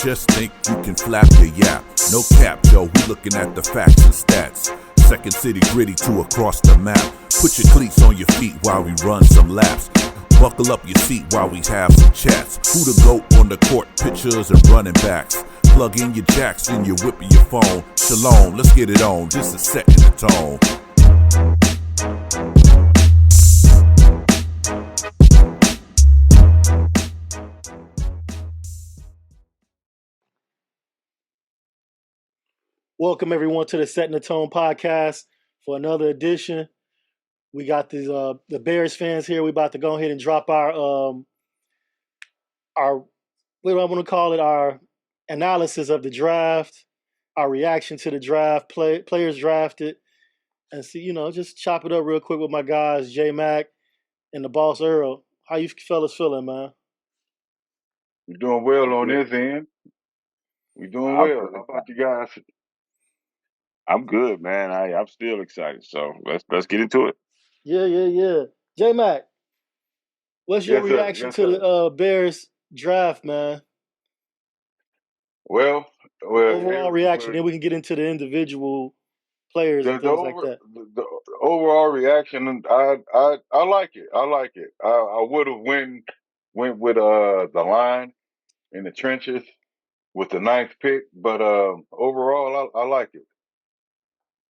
just think you can flap your yap. No cap, yo, we looking at the facts and stats. Second city gritty to across the map. Put your cleats on your feet while we run some laps. Buckle up your seat while we have some chats. Who the GOAT on the court, pictures and running backs. Plug in your jacks and you're whipping your phone. Shalom, let's get it on, just a set in the tone. Welcome everyone to the Setting the Tone podcast for another edition. We got these the Bears fans here. We about to go ahead and drop our what do I want to call it? Our analysis of the draft, our reaction to the draft, players drafted, and see, just chop it up real quick with my guys, J Mac and the boss Earl. How you fellas feeling, man? We're doing well on this end. We're doing well. How about you guys? I'm good, man. I'm still excited. So let's get into it. Yeah. J Mac, what's your Yes, sir. reaction Yes, to sir. the Bears draft, man? Well, Overall reaction, then we can get into the individual players and things like that. The overall reaction, I like it. I like it. I would have went with the line in the trenches with the 9th pick, but overall I like it.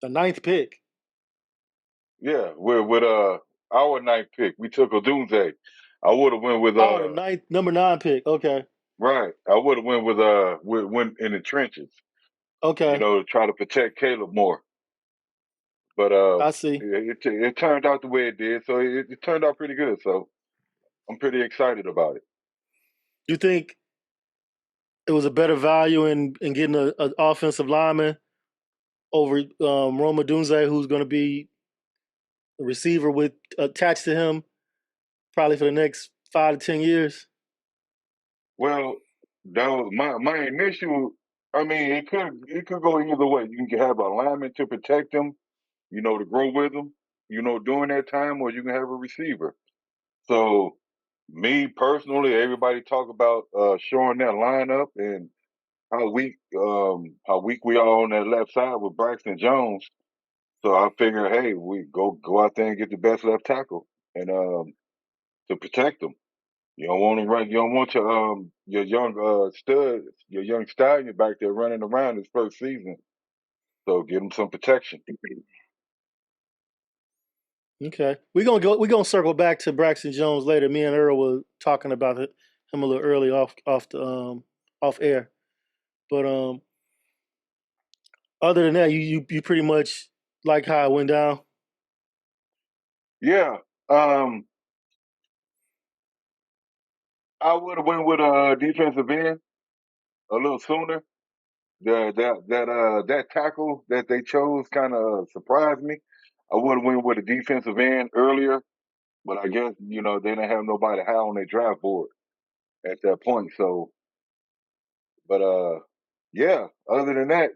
The 9th pick. Yeah, with our 9th pick, we took Odunze. I would have went with the number 9 pick. Okay. Right. I would have went with went in the trenches. Okay. To try to protect Caleb more. But I see. It turned out the way it did, so it turned out pretty good. So I'm pretty excited about it. You think it was a better value in getting an offensive lineman over Rome Odunze, who's going to be a receiver attached to him probably for the next 5 to 10 years? Well, that was my initial. I mean, it could go either way. You can have a lineman to protect him, to grow with him, during that time, or you can have a receiver. So, me personally, everybody talk about showing that lineup and how weak we are on that left side with Braxton Jones. So I figure, hey, we go out there and get the best left tackle and to protect them. You don't want to run. You don't want your young stud, your young stallion back there running around his first season. So give him some protection. Okay, we're gonna circle back to Braxton Jones later. Me and Earl were talking about him a little early off air, but other than that, you pretty much like how it went down. Yeah, I would have went with a defensive end a little sooner. That tackle that they chose kind of surprised me. I would have went with a defensive end earlier, but I guess they didn't have nobody high on their draft board at that point. So, but yeah. Other than that,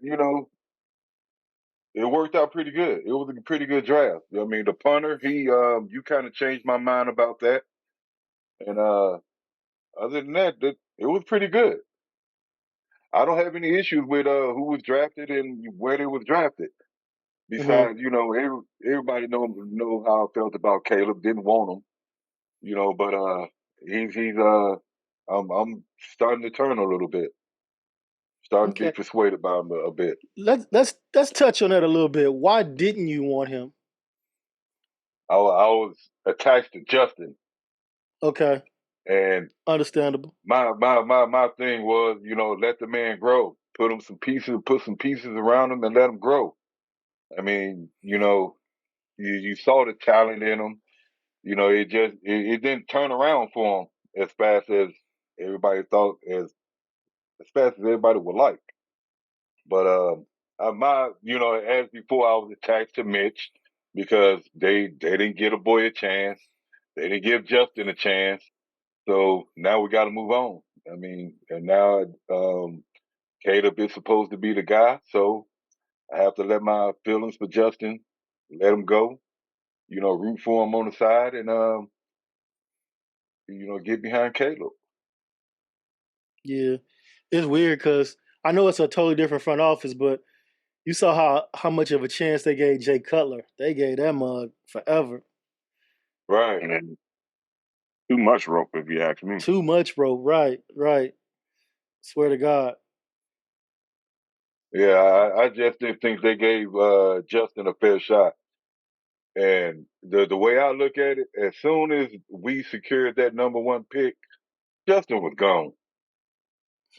it worked out pretty good. It was a pretty good draft. I mean, the punter, you kind of changed my mind about that. And other than that, it was pretty good. I don't have any issues with who was drafted and where they was drafted. Besides, everybody know how I felt about Caleb. Didn't want him, but he's I'm starting to turn a little bit. Starting to be persuaded by him a bit. Let's touch on that a little bit. Why didn't you want him? I was attached to Justin. Okay. And understandable. My thing was, let the man grow. Put some pieces around him and let him grow. I mean, you saw the talent in him. It didn't turn around for him as fast as everybody thought, as fast as everybody would like. But as before, I was attached to Mitch because they didn't give a boy a chance. They didn't give Justin a chance. So now we got to move on. I mean, and now Caleb is supposed to be the guy, so I have to let my feelings for Justin, let him go. Root for him on the side, and get behind Caleb. Yeah, It's weird because I know it's a totally different front office, but you saw how much of a chance they gave Jay Cutler. They gave that mug forever. Right. And too much rope, if you ask me. Too much, bro. Right, right. Swear to God. Yeah, I just didn't think they gave Justin a fair shot. And the way I look at it, as soon as we secured that number one pick, Justin was gone.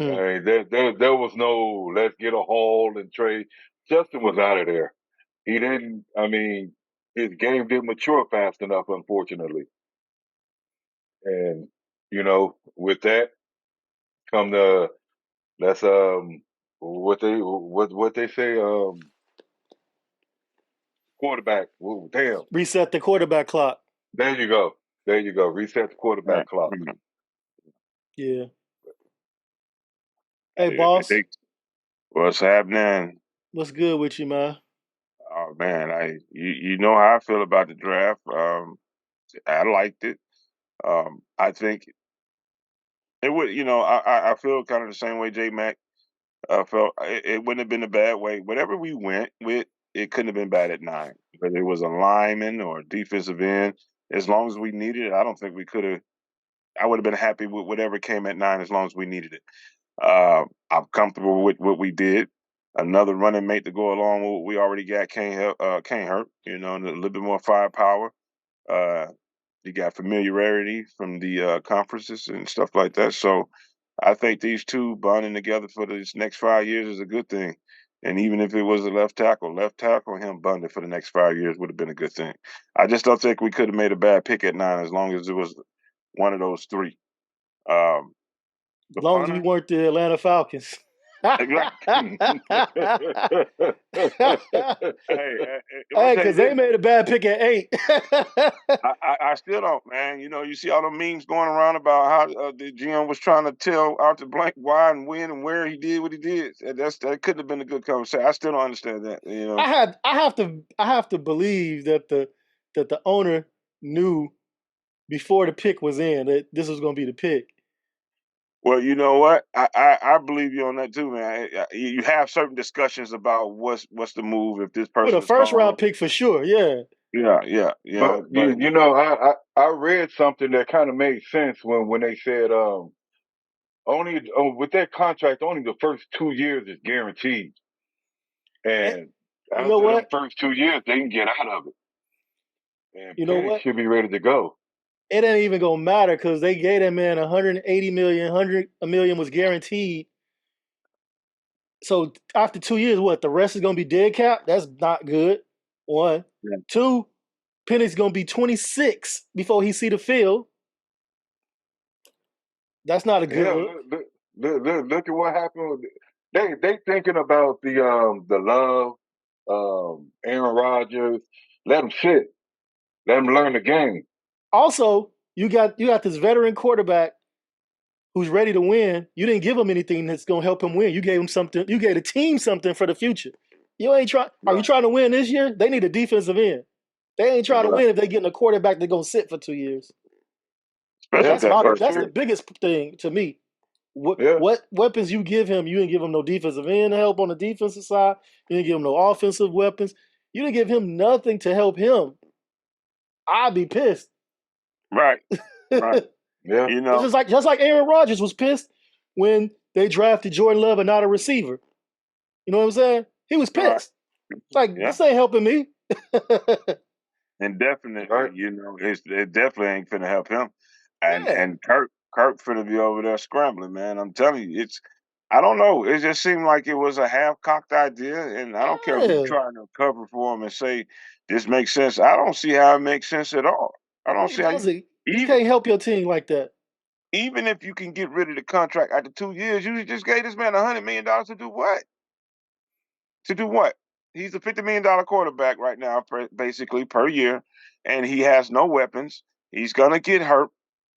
I Hmm. mean, there was no let's get a haul and trade. Justin was out of there. He didn't. I mean, his game didn't mature fast enough, unfortunately. And with that come the let's what they say quarterback. Ooh, damn. Reset the quarterback clock. There you go. There you go. Reset the quarterback clock. Yeah. Hey, I boss. think what's happening? What's good with you, man? Oh man, you know how I feel about the draft. I liked it. I think it would. I feel kind of the same way J Mac felt. It wouldn't have been a bad way. Whatever we went with, it couldn't have been bad at 9. Whether it was a lineman or a defensive end, as long as we needed it, I don't think we could have. I would have been happy with whatever came at 9 as long as we needed it. I'm comfortable with what we did. Another running mate to go along with what we already got can't hurt. And a little bit more firepower. Uh, you got familiarity from the conferences and stuff like that. So I think these two bonding together for this next 5 years is a good thing. And even if it was a left tackle and him bonding for the next 5 years would have been a good thing. I just don't think we could have made a bad pick at 9 as long as it was one of those three. As The long as we punter, weren't the Atlanta Falcons. exactly. Hey, I'm Hey, tell you because they this. made a bad pick at 8. I still don't, man. You see all the memes going around about how the GM was trying to tell Arthur Blank why and when and where he did what he did. That couldn't have been a good conversation. I still don't understand that. I have to believe that the owner knew before the pick was in that this was going to be the pick. Well, you know what? I believe you on that too, man. You have certain discussions about what's the move if this With a person is first round gone. pick for sure, yeah. Yeah. But I read something that kind of made sense when they said only with that contract only the first 2 years is guaranteed, And and you know after them what? first 2 years they can get out of it, and You know Penix what? should be ready to go. It ain't even gonna matter because they gave that man 180 million, 100 million was guaranteed. So after 2 years, what the rest is gonna be dead cap? That's not good. One, Yeah. two, Penix gonna be 26 before he see the field. That's not a good Yeah, look. look at what happened. They thinking about the Love, Aaron Rodgers. Let them sit. Let them learn the game. Also, you got this veteran quarterback who's ready to win. You didn't give him anything that's gonna help him win. You gave him something. You gave the team something for the future. You ain't trying. Are you Right. trying to win this year? They need a defensive end. They ain't trying to Right. win if they getting a quarterback that's gonna sit for 2 years. Especially Yeah, if that first That's the year. biggest thing to me. yeah. What weapons you give him? You didn't give him no defensive end help on the defensive side. You didn't give him no offensive weapons. You didn't give him nothing to help him. I'd be pissed. Right. Right. It's Yeah. You know, just like Aaron Rodgers was pissed when they drafted Jordan Love and not a receiver. You know what I'm saying? He was right. pissed. Like, Yeah. this ain't helping me. And definitely, Right. it definitely ain't finna help him. And Yeah. and Kirk finna be over there scrambling, man. I'm telling you, I don't know. It just seemed like it was a half cocked idea, and I don't care who Yeah. trying to cover for him and say this makes sense. I don't see how it makes sense at all. I don't It see how you doesn't. You even can't help your team like that. even if you can get rid of the contract after 2 years, you just gave this man $100 million to do what? To do what? He's a $50 million quarterback right now, basically per year, and he has no weapons. He's gonna get hurt.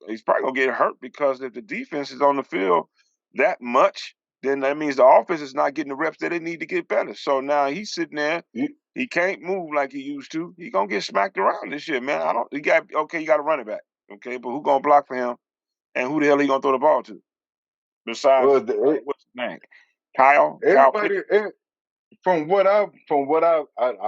He's probably gonna get hurt because if the defense is on the field that much, then that means the offense is not getting the reps that they need to get better. So now he's sitting there. You- He can't move like he used to. He gonna get smacked around this year, man. I don't. You got a running back, okay, but who gonna block for him, and who the hell he gonna throw the ball to? besides Well, what's his name? Kyle Pitts. everybody, from what I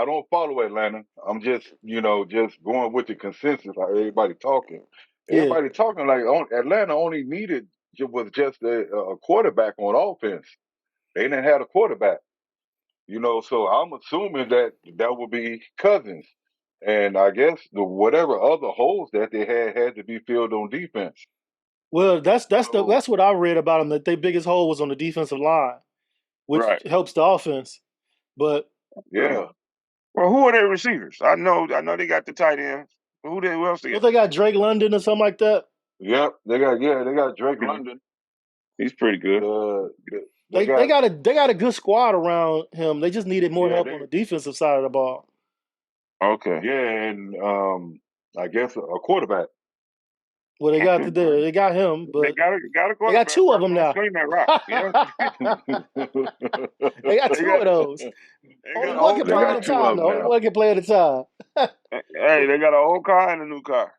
don't follow Atlanta. I'm just, just going with the consensus. Like everybody talking. Yeah. Everybody talking like Atlanta only needed was just a quarterback on offense. They didn't have a quarterback. So I'm assuming that would be Cousins. And I guess whatever other holes that they had to be filled on defense. Well, that's So what I read about them. That their biggest hole was on the defensive line, which Right. helps the offense. But yeah, Well, who are their receivers? I know they got the tight ends. Who else they don't got? they got Drake London or something like that? yep, they got Drake Yeah. London. He's pretty good. They They got got a good squad around him. They just needed more help on the defensive side of the ball. Okay. yeah, and I guess a quarterback. Well, they got they got him, They but got a they quarterback. got two of them Don't now. swing that rock. Yeah. They got They two got of those. they Only got an one old can They play car. at a got two time. of Though. them Only now. one can play at a time. Hey, they got an old car and a new car.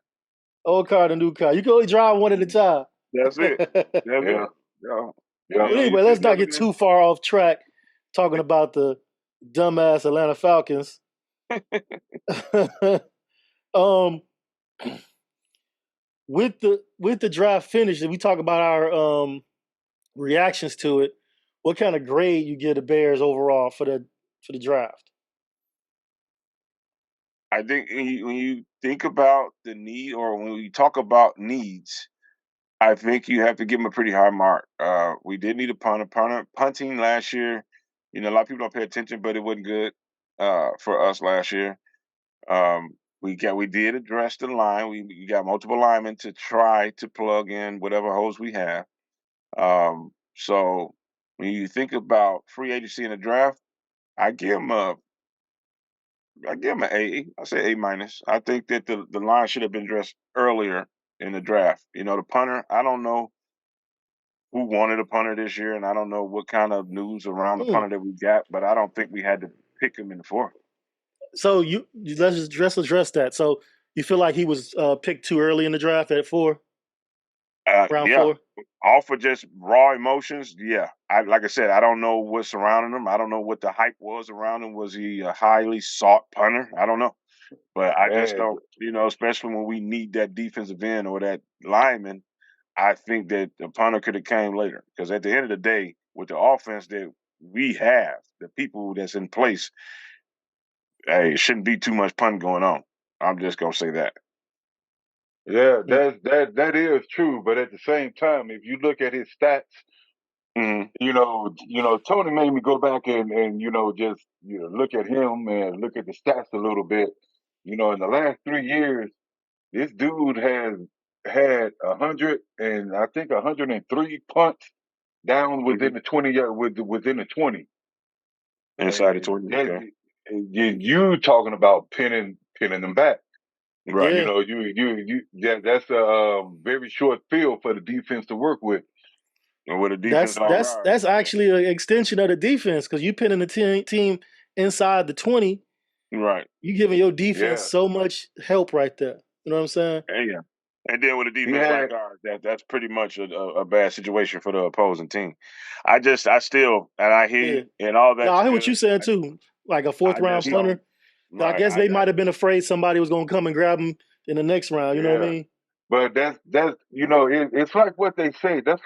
Old car and a new car. You can only drive one at a time. That's it. That's Yeah, it. Yeah. yeah. But You anyway, let's sitting there not get looking too far off track talking about the dumbass Atlanta Falcons. um, with the draft finish, we talk about our reactions to it. What kind of grade you give the Bears overall for the draft? I think when you think about the need, or when we talk about needs, I think you have to give them a pretty high mark. We did need a punter. Punting last year, a lot of people don't pay attention, but it wasn't good for us last year. We did address the line. We got multiple linemen to try to plug in whatever holes we have. So when you think about free agency in the draft, I give them an A. I say A minus. I think that the line should have been addressed earlier in the draft. The punter. I don't know who wanted a punter this year, and I don't know what kind of news around the punter that we got, but I don't think we had to pick him in the fourth. So let's address that. So you feel like he was picked too early in the draft at round Yeah. 4? All for just raw emotions. Yeah. Like I said, I don't know what's surrounding him. I don't know what the hype was around him. Was he a highly sought punter? I don't know. But I just Man, don't, especially when we need that defensive end or that lineman, I think that the punter could have came later. Because at the end of the day, with the offense that we have, the people that's in place, hey, it shouldn't be too much punting going on. I'm just gonna say that. yeah, that is true. But at the same time, if you look at his stats, Mm-hmm. Tony made me go back and just look at him and look at the stats a little bit. In the last 3 years, this dude has had 103 punts down within the 20 within the 20. Inside the 20. Okay. You talking about pinning them back. Right. Yeah. That's a very short field for the defense to work with. And with a defense on guard. That's actually an extension of the defense because you pinning the team inside the 20. Right. You giving your defense so much help right there. You know what I'm saying? Yeah. And then with a defense like ours, that's pretty much a bad situation for the opposing team. I still, and I hear you, and all that. No, I hear what you're saying too. Like a fourth round punter. Right. I guess they might have been afraid somebody was going to come and grab him in the next round. You know what I mean? But that's it's like what they say. That's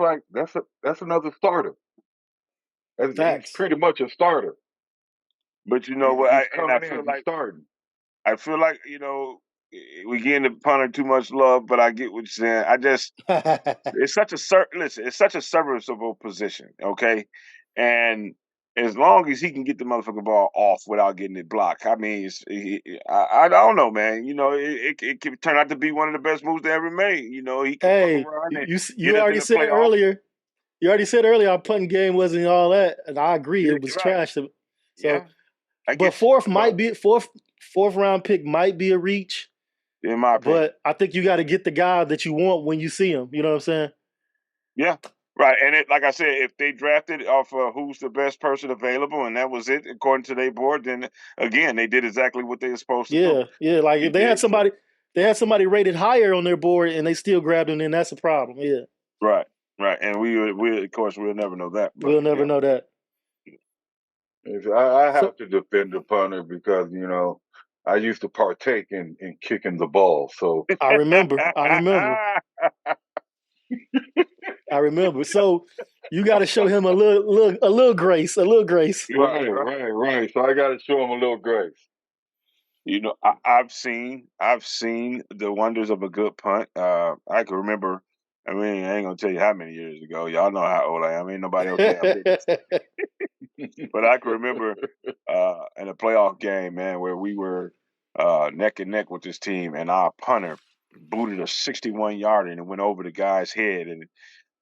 another starter. He's pretty much a starter. But you know what? I feel like we getting the punter too much love, but I get what you're saying. It's such a serviceable position, okay? And as long as he can get the motherfucking ball off without getting it blocked, I mean, I don't know, man. It could turn out to be one of the best moves they ever made. He can fuck around and you already said earlier. You already said earlier our punting game wasn't all that, and I agree it was trash. So, but fourth round pick might be a reach. In my opinion. But I think you got to get the guy that you want when you see him. You know what I'm saying? Yeah. Right. And like I said, if they drafted off who's the best person available and that was it according to their board, then again, they did exactly what they were supposed to do. Yeah. Like if they had somebody rated higher on their board and they still grabbed him, then that's a problem. Yeah. Right. Right, and we of course we'll never know that. But We'll never know that. I So have to defend the punter because I used to partake in kicking the ball. So I remember. So you got to show him a little grace, right. So I got to show him a little grace. I've seen the wonders of a good punt. I can remember. I mean, I ain't gonna tell you how many years ago. Y'all know how old I am. Ain't nobody else damn business. But I can remember in a playoff game, man, where we were neck and neck with this team, and our punter booted a 61-yarder and it went over the guy's head and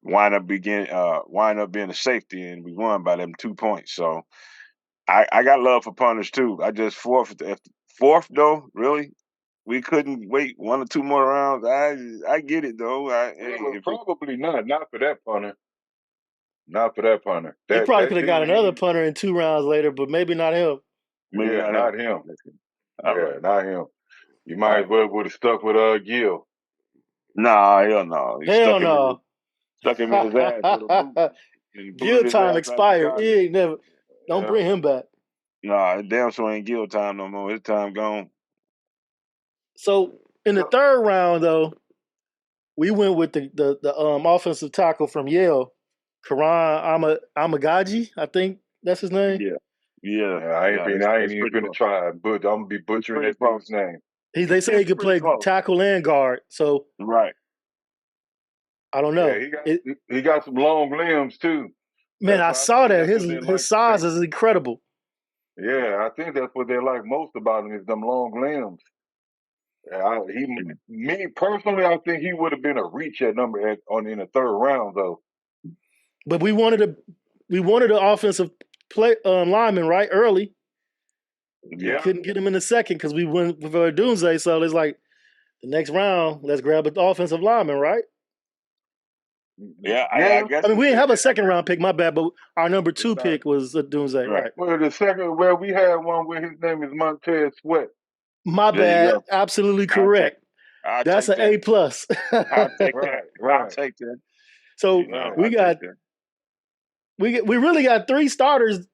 wind up being a safety, and we won by them 2 points. So I got love for punters too. I just fourth though, really. We couldn't wait 1 or 2 more rounds. I get it though. Probably not for that punter. Not for that punter. He probably that could have got dude, another punter in 2 rounds later, but maybe not him. Not him. All right. Not him. You might as well would have stuck with Gil. Nah, hell no. Hell no. Stuck him in his ass with a boot. Gil time expired. He ain't never. Don't bring him back. Nah, damn sure ain't Gil time no more. His time gone. So in the 3rd round, though, we went with the offensive tackle from Yale, Karan Amagaji. I think that's his name. Yeah. I ain't even gonna try, but I'm gonna be butchering that dude's name. They say he could play tackle and guard. So right. I don't know. Yeah, he got some long limbs too. Man, I saw that. His size is incredible. Yeah, I think that's what they like most about him is them long limbs. Me personally, I think he would have been a reach in the 3rd round though. But we wanted an offensive play lineman right early. Yeah, we couldn't get him in the 2nd because we went with Odunze. So it's like the next round, let's grab an offensive lineman, right? Yeah, I guess. I mean, we didn't have a 2nd round pick, my bad, but our number 2 pick was Odunze, right? Well, the second, we had one where his name is Montez Sweat. My bad, absolutely correct. That's an A+. I'll take that. I'll take that. So we really got 3 starters: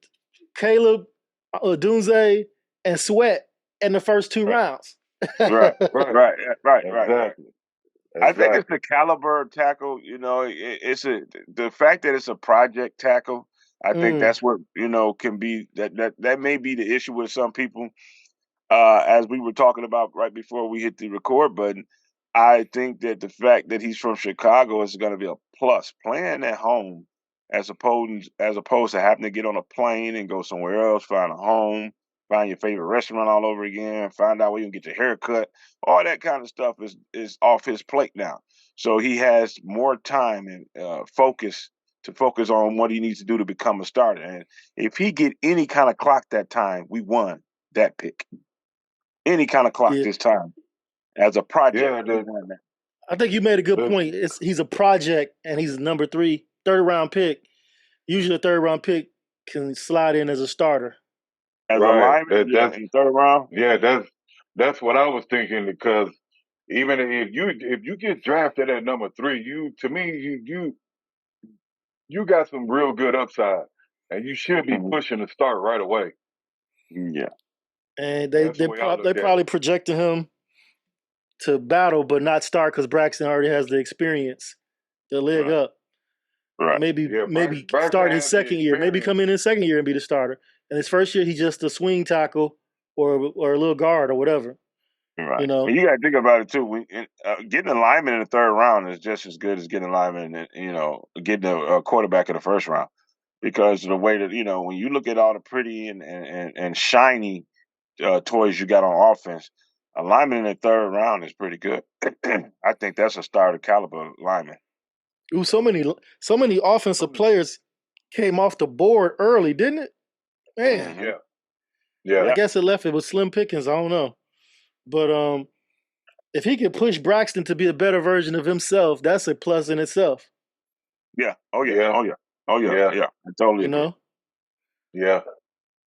Caleb, Odunze, and Sweat in the first 2 rounds. Right. Exactly. I think it's the caliber of tackle. It's the fact that it's a project tackle. I think that's what can be that may be the issue with some people. As we were talking about right before we hit the record button, I think that the fact that he's from Chicago is going to be a plus. Playing at home, as opposed to having to get on a plane and go somewhere else, find a home, find your favorite restaurant all over again, find out where you can get your hair cut. All that kind of stuff is off his plate now. So he has more time and focus on what he needs to do to become a starter. And if he get any kind of clock that time, we won that pick. Any kind of clock this time as a project. Yeah, I think you made a good point. He's a project and he's number 3, 3rd round pick. Usually a 3rd round pick can slide in as a starter. As a lineman, in 3rd round? Yeah, that's what I was thinking because even if you get drafted at number 3, you got some real good upside and you should be pushing to start right away. Yeah. And they probably projected him to battle but not start because Braxton already has the experience, the leg up. Right. Maybe start his 2nd year. Maybe come in his 2nd year and be the starter. And his 1st year, he's just a swing tackle or a little guard or whatever. Right. You got to think about it too. Getting a lineman in the 3rd round is just as good as getting a lineman, getting a quarterback in the 1st round, because of the way that when you look at all the pretty and shiny toys you got on offense, a lineman in the 3rd round is pretty good. I think that's a starter caliber lineman. Ooh, so many offensive players came off the board early, didn't it? Man. Yeah. I guess it was slim pickings. I don't know. But if he could push Braxton to be a better version of himself, that's a plus in itself. Yeah. Oh yeah. I totally agree. Yeah.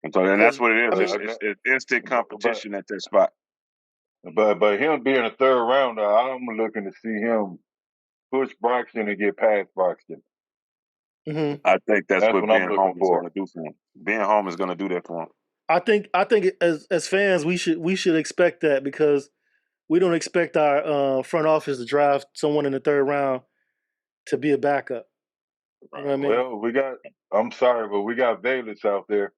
And that's what it is. It's instant competition at that spot. But him being a 3rd rounder, I'm looking to see him push Braxton and get past Braxton. Hmm. I think that's what what I'm Ben looking Holmes is for. going to do for him. Ben Holmes is going to do that for him. I think as fans we should expect that because we don't expect our front office to draft someone in the third round to be a backup. You know what I mean? Well, I'm sorry, but we got Bayless out there.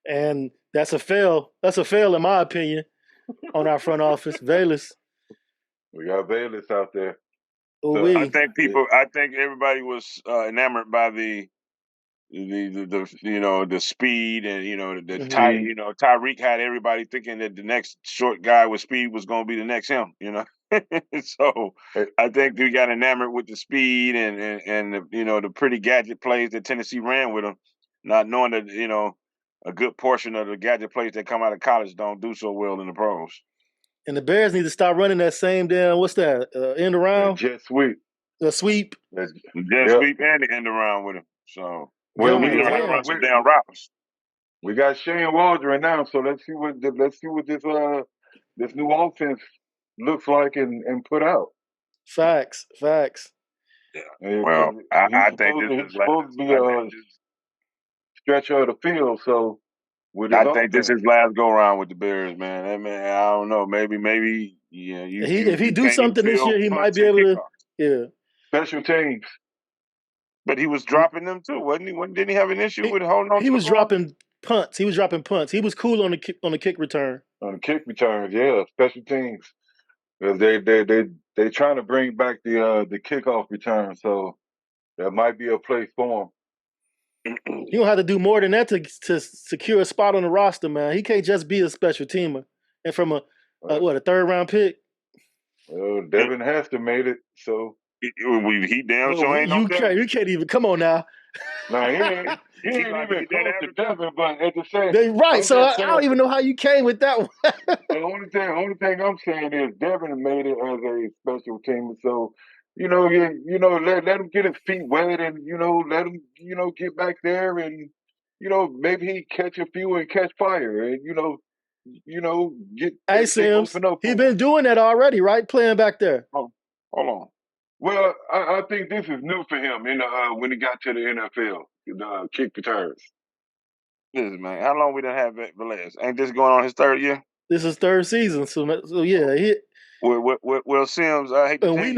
And that's a fail. That's a fail in my opinion on our front office. Bayless. We got Bayless out there. Oh, I think everybody was enamored by the the speed and Tyreek had everybody thinking that the next short guy with speed was going to be the next him. So I think we got enamored with the speed and the pretty gadget plays that Tennessee ran with him, not knowing that a good portion of the gadget plays that come out of college don't do so well in the pros. And the Bears need to stop running that same damn what's that end around jet sweep, the sweep. Jet sweep and the end around with him. So well, we know how to run some damn routes. We got Shane Waldron now, so let's see what this new offense looks like and put out. Facts. Yeah. Well, I think this is supposed to be a stretch of the field. So I think this is last go around with the Bears, man. I don't know. Maybe if he do something this year, he might be able to. Yeah. Special teams. But he was dropping them too, wasn't he? Didn't he have an issue with holding on? He was dropping punts. He was cool on the kick return. On the kick returns, yeah, special teams. Because they trying to bring back the kickoff return, so that might be a place for him. You don't have to do more than that to secure a spot on the roster, man. He can't just be a special teamer. And from a third round pick. Well, Devin Hester made it, so he damn sure ain't no Devin. You can't even come on now. No, he ain't even close to Devin, but at the same time, right? So I don't even know how you came with that one. The only thing I'm saying is Devin made it as a special teamer, so let him get his feet wet and let him get back there and maybe he catch a few and catch fire and get. Hey Sims, he's been doing that already, right? Playing back there. Oh, hold on. Well, I think this is new for him. When he got to the NFL, the kick returns. Listen, man, how long we done have Velez? Ain't this going on his third year? This is third season, so yeah. Well, Sims, I hate to we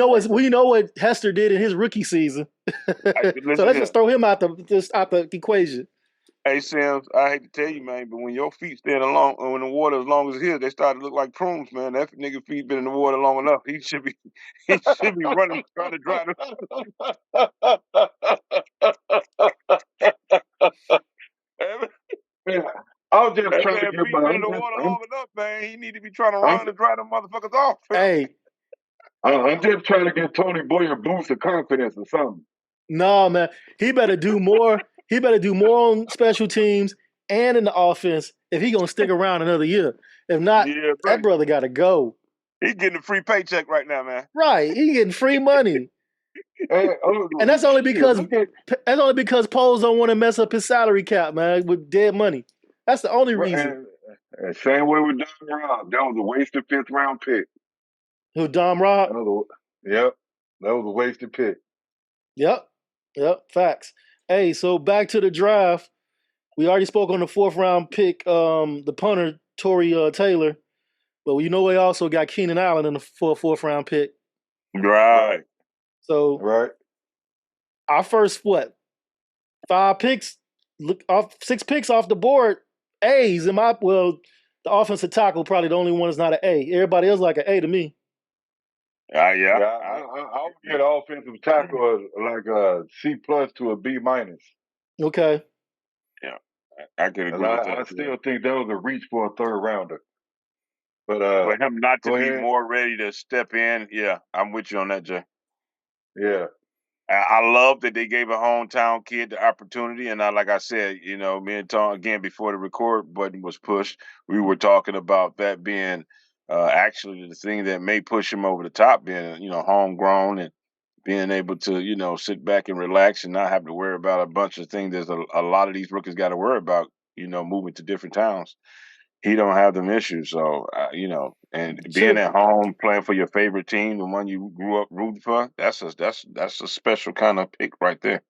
know what Hester did in his rookie season. So let's just throw him out the equation. Hey Sims, I hate to tell you, man, but when your feet stand along in the water as long as his, they start to look like prunes, man. That nigga feet been in the water long enough. He should be running trying to dry them. I was just trying to get my in the water long enough, man. He need to be trying to run to dry them motherfuckers off. Hey, I'm just trying to get Tony Boyer a boost of confidence or something. No, man, he better do more. He better do more on special teams and in the offense if he gonna stick around another year. If not, that brother got to go. He's getting a free paycheck right now, man. Right, he getting free money. And that's only because Poles don't want to mess up his salary cap, man, with dead money. That's the only reason. And same way with Dom Rob. That was a wasted 5th round pick. Who, Dom Rob? Yep. That was a wasted pick. Yep. Facts. Hey, so back to the draft. We already spoke on the 4th round pick, the punter, Tory Taylor. But we also got Keenan Allen in the 4th round pick. Right. So our first 5 picks, 6 picks off the board, A's in the offensive tackle probably the only one that's not an A. Everybody else like an A to me. I would get offensive tackle like a C+ to a B-. Okay. Yeah, I could agree with that. I still think that was a reach for a 3rd rounder. But for him not to be more ready to step in, yeah, I'm with you on that, Jay. Yeah. I love that they gave a hometown kid the opportunity. And like I said, me and Tom, again, before the record button was pushed, we were talking about that being actually the thing that may push him over the top, being, homegrown and being able to, sit back and relax and not have to worry about a bunch of things. There's a lot of these rookies got to worry about, moving to different towns. he don't have them issues. So and being at home playing for your favorite team, the one you grew up rooting for, that's a special kind of pick right there.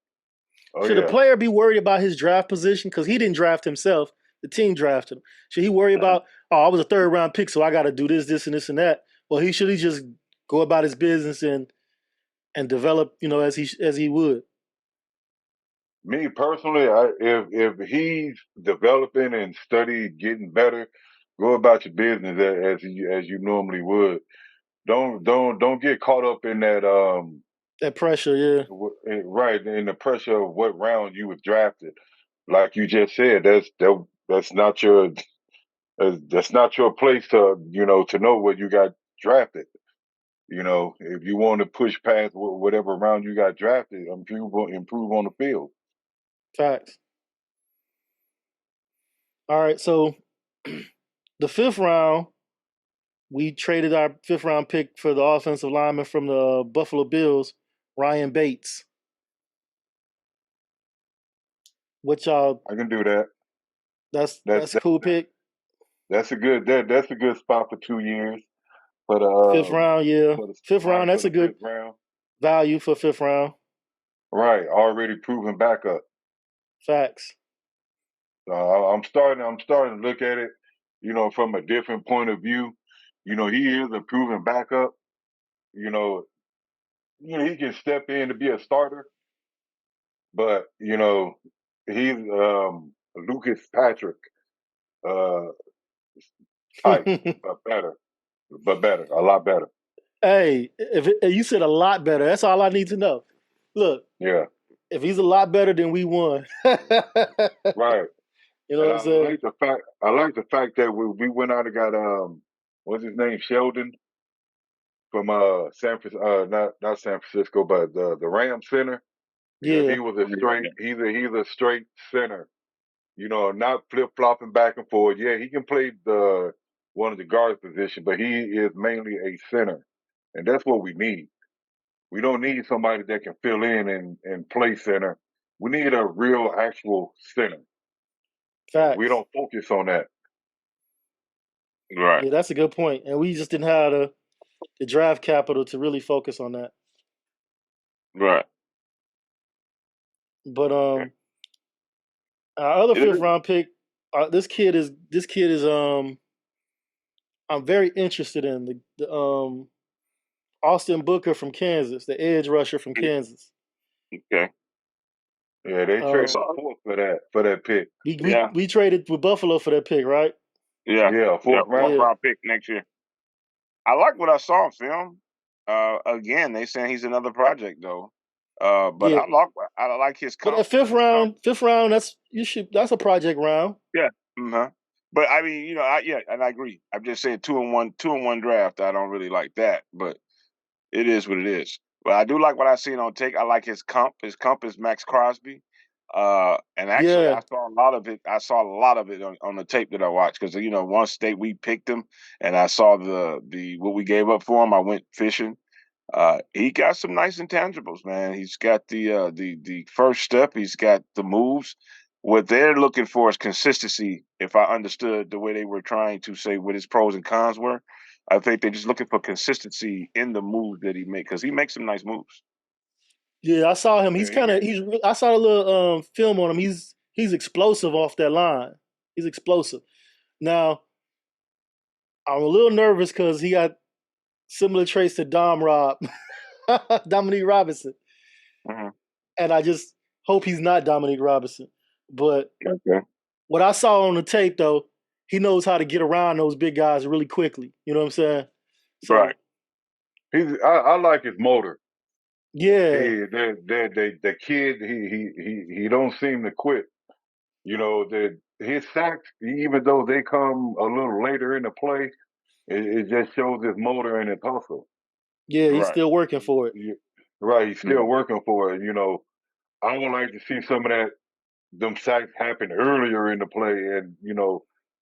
Oh, Should a player be worried about his draft position? Because he didn't draft himself. The team drafted him. Should he worry about, I was a third round pick, so I got to do this, this, and this, and that? Well, should he just go about his business and develop, as he would? Me personally, if he's developing and study, getting better, go about your business as you normally would. Don't get caught up in that pressure, yeah. Right, in the pressure of what round you was drafted. Like you just said, that's not your place to know where you got drafted. If you want to push past whatever round you got drafted, improve on the field. Facts. All right, so the 5th round, we traded our 5th round pick for the offensive lineman from the Buffalo Bills, Ryan Bates. What y'all? I can do that. That's a cool pick. That's a good spot for 2 years. For the 5th round, yeah. 5th round, that's a good value for 5th round. Right, already proven backup. Facts. I'm starting to look at it, from a different point of view. He is a proven backup. He can step in to be a starter, but he's Lucas Patrick type, but better, a lot better. Hey, if you said a lot better, that's all I need to know. Look, yeah, if he's a lot better, then we won. Right. You know what I'm saying? I like the fact that we went out and got what's his name, Sheldon from San Francisco, not San Francisco, but the Ram Center. Because he was he's a straight center. Not flip flopping back and forth. Yeah, he can play one of the guard position, but he is mainly a center, and that's what we need. We don't need somebody that can fill in and play center. We need a real, actual center. Facts. We don't focus on that. Right. Yeah, that's a good point. And we just didn't have the draft capital to really focus on that. Right. But our other 5th round pick, this kid is I'm very interested in the Austin Booker from Kansas, the edge rusher from Kansas. Okay. Yeah, they traded for that pick. We traded with Buffalo for that pick, right? Yeah, 4th round pick next year. I like what I saw in film. Again, they saying he's another project though. But I like his. But at 5th round, that's a project round. Yeah. Mm-hmm. But I mean, and I agree. I'm just saying 2-1 draft. I don't really like that, but it is what it is. But I do like what I seen on tape. I like his comp. His comp is Max Crosby. And actually, I saw a lot of it. I saw a lot of it on the tape that I watched because once we picked him, and I saw the what we gave up for him. I went fishing. He got some nice intangibles, man. He's got the first step. He's got the moves. What they're looking for is consistency. If I understood the way they were trying to say what his pros and cons were, I think they're just looking for consistency in the moves that he makes because he makes some nice moves. Yeah, I saw him. I saw a little film on him. He's explosive off that line. He's explosive. Now, I'm a little nervous because he got similar traits to Dominique Robinson. Mm-hmm. And I just hope he's not Dominique Robinson. But what I saw on the tape, though, he knows how to get around those big guys really quickly. You know what I'm saying? So, right. I like his motor. Yeah. The kid, he don't seem to quit. His sacks, even though they come a little later in the play, it just shows his motor and his hustle. Yeah, he's still working for it. Right, he's still working for it. I would like to see some of them sacks happen earlier in the play and,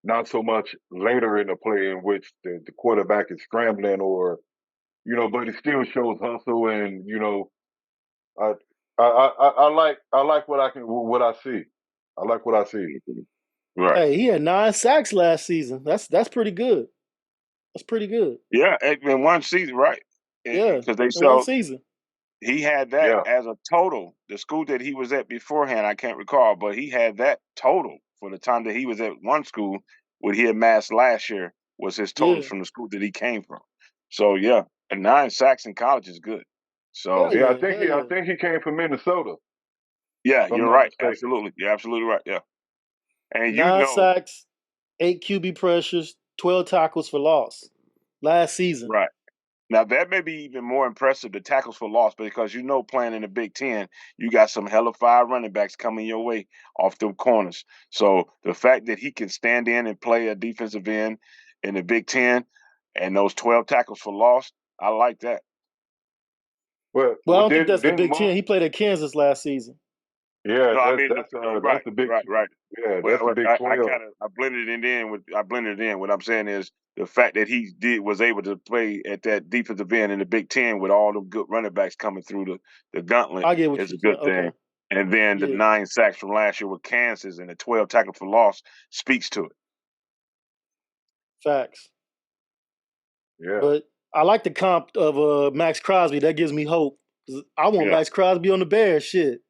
not so much later in the play in which the quarterback is scrambling or, but it still shows hustle and, I like what I see. I like what I see. Right. Hey, he had 9 sacks last season. That's pretty good. That's pretty good. Yeah, in one season, right? Yeah, Because they in one so season. he had that Yeah. as a total. The school that he was at beforehand, I can't recall, but he had that total for the time that he was at one school. What he amassed last year was his totals Yeah. from the school that he came from. So yeah, and 9 sacks in college is good. Hell So Yeah, yeah. Hell I yeah. think he came from Minnesota, yeah, if I'm you're not right. mistaken. Absolutely, you're absolutely right. Yeah, and 9 sacks, 8 QB pressures, 12 tackles for loss last season. right. Now that may be even more impressive, the tackles for loss, because playing in the Big Ten, you got some hella fire running backs coming your way off them corners. So the fact that he can stand in and play a defensive end in the Big Ten and those 12 tackles for loss, I like that. Well, I don't think that's the Didn't Big Ten. most He played at Kansas last season. yeah, No, I mean that's right, the big right, right. yeah, Well, that's the Big I 12. kind of I blended it in. What I'm saying is the fact that he was able to play at that defensive end in the Big Ten with all the good running backs coming through the gauntlet I get what is you're a saying. good thing. Okay. And then the Yeah. 9 sacks from last year with Kansas and the 12 tackles for loss speaks to it. Facts. Yeah. But I like the comp of Max Crosby. That gives me hope. 'Cause I want Yeah. Max Crosby on the Bears. Shit.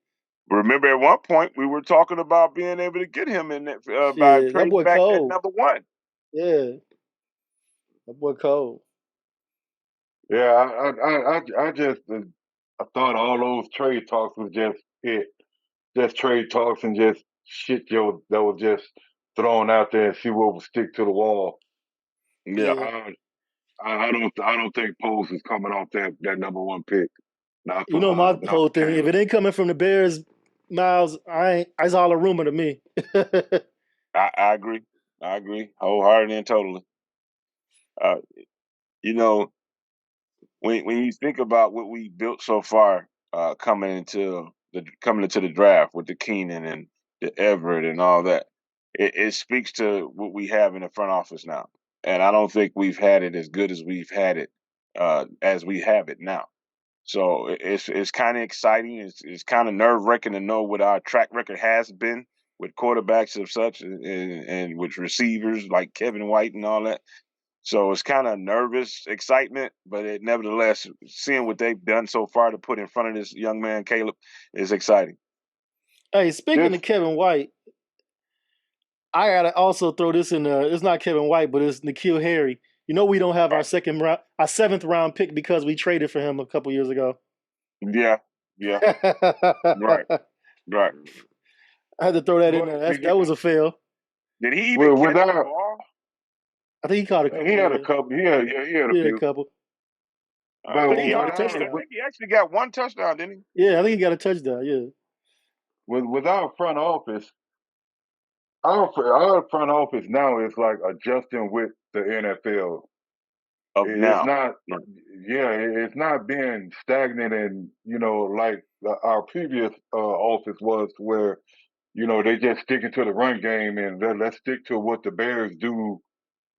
Remember, at one point we were talking about being able to get him in that, by Shit. That trading boy back at cold. number 1. Yeah. That boy cold. Yeah, I just I thought all those trade talks was just trade talks and just shit that was just thrown out there and see what would stick to the wall. Yeah. Yeah. I don't think Post is coming off that number 1 pick. You know my Not whole for thing. If Caleb. it ain't coming from the Bears, Miles, it's all a rumor to me. I agree. I agree wholeheartedly and totally. Uh, you know, when you think about what we built so far, coming into the draft with the Keenan and the Everett and all that, it speaks to what we have in the front office now. And I don't think we've had it as good as we've had it as we have it now. So it's kind of exciting. It's kind of nerve wracking to know what our track record has been with quarterbacks of such and with receivers like Kevin White and all that. So it's kind of nervous excitement, but nevertheless, seeing what they've done so far to put in front of this young man Caleb is exciting. Hey, speaking This of Kevin White, I gotta also throw this in there. It's not Kevin White, but it's N'Keal Harry. You know we don't have our our 7th round pick because we traded for him a couple years ago. Yeah, yeah, right, I right. had to throw that in but there. did That you, was a fail. Did he even well, catch the without ball? I think he caught a he couple. had a Yeah, couple he had a yeah, a few. couple. I I But think he think he caught a only without I touchdown. with, think he actually got one touchdown, didn't Yeah, I think he got a touchdown. Yeah, without front office, our front office now is like adjusting with the NFL. he? Of It's now. not, Right. yeah, it's not being stagnant and like our previous office was, where they just sticking to the run game and let's stick to what the Bears do.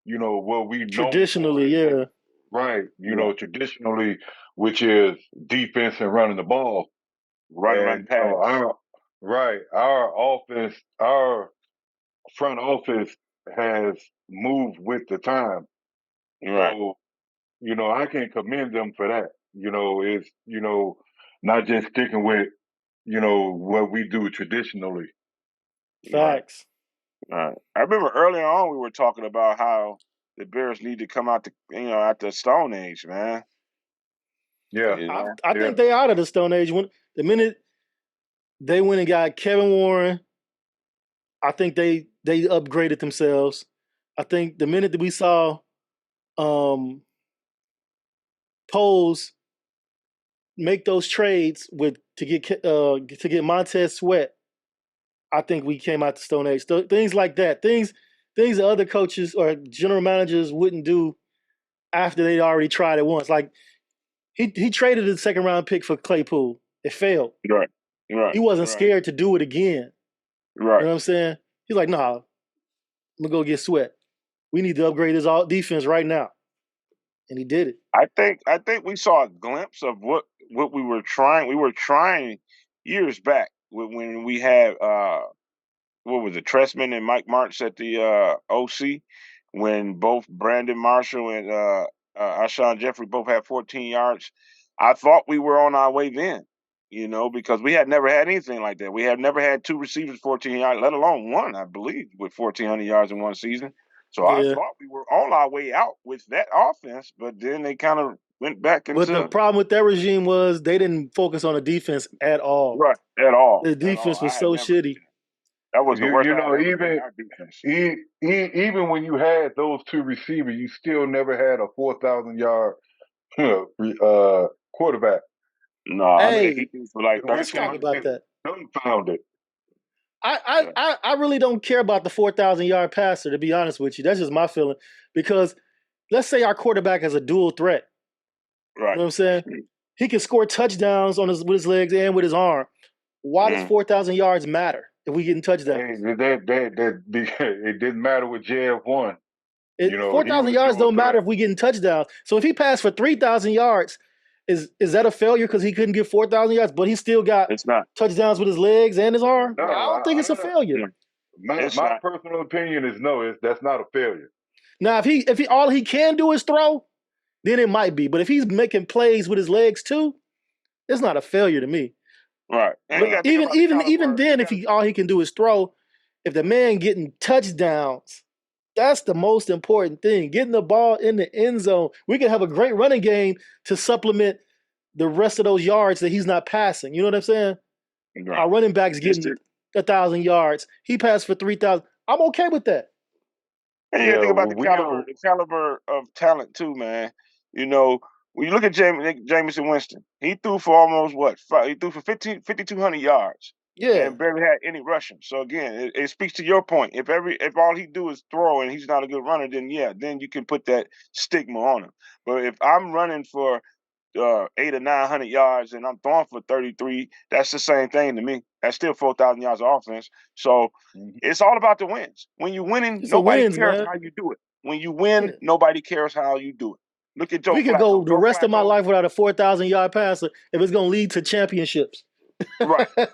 What we known for traditionally, is yeah, right. Yeah. Traditionally, which is defense and running the ball. Run And pass. our offense, our front office has moved with the time. Right. So I can commend them for that. It's not just sticking with what we do traditionally. Right. facts. Right. I remember earlier on we were talking about how the Bears need to come out out the Stone Age, man. Yeah, You I, know. I yeah, think they out of the Stone Age. When the minute they went and got Kevin Warren, I think they upgraded themselves. I think the minute that we saw um Poles make those trades to get Montez Sweat, I think we came out the Stone Age. Things like that, things that other coaches or general managers wouldn't do after they'd already tried it once. Like he traded the 2nd round pick for Claypool. It failed. Right. Right. He wasn't Right. scared to do it again. You Right. know what I'm saying? He's like, nah, I'm gonna go get Sweat. We need to upgrade his defense right now, and he did it. I think we saw a glimpse of what we were trying. We were trying years back when we had what was it, Trestman and Mike Martz at the OC when both Brandon Marshall and Alshon Jeffrey both had 14 yards. I thought we were on our way then, because we had never had anything like that. We have never had two receivers 14 yards, let alone one, I believe, with 1,400 yards in one season. So I thought we were on our way out with that offense, but then they kind of went back into. But the problem with that regime was they didn't focus on the defense at all. Right, at all. The defense was so shitty. That was the worst. Even when you had those two receivers, you still never had a 4,000-yard quarterback. No, hey, I mean, he for like let's talk about that. Dumbfounded. I really don't care about the 4,000-yard passer, to be honest with you. That's just my feeling. Because let's say our quarterback has a dual threat. Right. You know what I'm saying? He can score touchdowns with his legs and with his arm. Why does 4,000 yards matter if we getting touchdowns? It didn't matter with JF1. 4,000 yards don't matter if we getting touchdowns. So if he passed for 3,000 yards, is that a failure because he couldn't get 4,000 yards, but he still got touchdowns with his legs and his arm? No, I don't think it's a failure. My personal opinion is no. That's not a failure. Now, if he all he can do is throw, then it might be. But if he's making plays with his legs too, it's not a failure to me. Right. Even then, if all he can do is throw, if the man getting touchdowns, that's the most important thing. Getting the ball in the end zone. We can have a great running game to supplement the rest of those yards that he's not passing. You know what I'm saying? Right. Our running back's getting 1,000 yards. He passed for 3,000. I'm okay with that. And you think about the caliber of talent too, man. When you look at Jameson Winston, he threw for almost he threw for 5,200 yards. Yeah, and barely had any rushing. So again, it speaks to your point. If all he do is throw and he's not a good runner, then you can put that stigma on him. But if I'm running for 800 or 900 yards and I'm throwing for 33, that's the same thing to me. That's still 4,000 yards of offense. So it's all about the wins. When you're winning, nobody cares how you do it. When you win, nobody cares how you do it. Look at Joe Flacco. We could go the rest of my life without a 4,000-yard passer if it's going to lead to championships. Right. I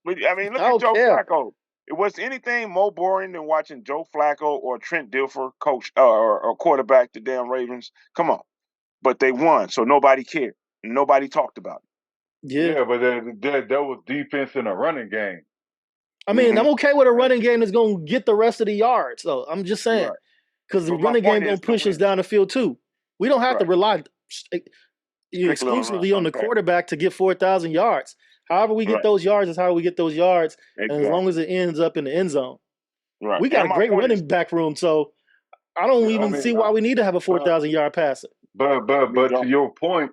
mean, look at Joe Flacco. It was anything more boring than watching Joe Flacco or Trent Dilfer coach or quarterback the damn Ravens. Come on. But they won, so nobody cared. Nobody talked about it. Yeah, but there was defense in a running game. I mean, I'm okay with a running game that's going to get the rest of the yards. So I'm just saying, because the running game going to push us down the field too. We don't have to rely exclusively on the quarterback to get 4,000 yards. However we get those yards is how we get those yards, and as long as it ends up in the end zone. Right. We got a great running back room, so I don't even see why we need to have a 4,000-yard passer. But to your point,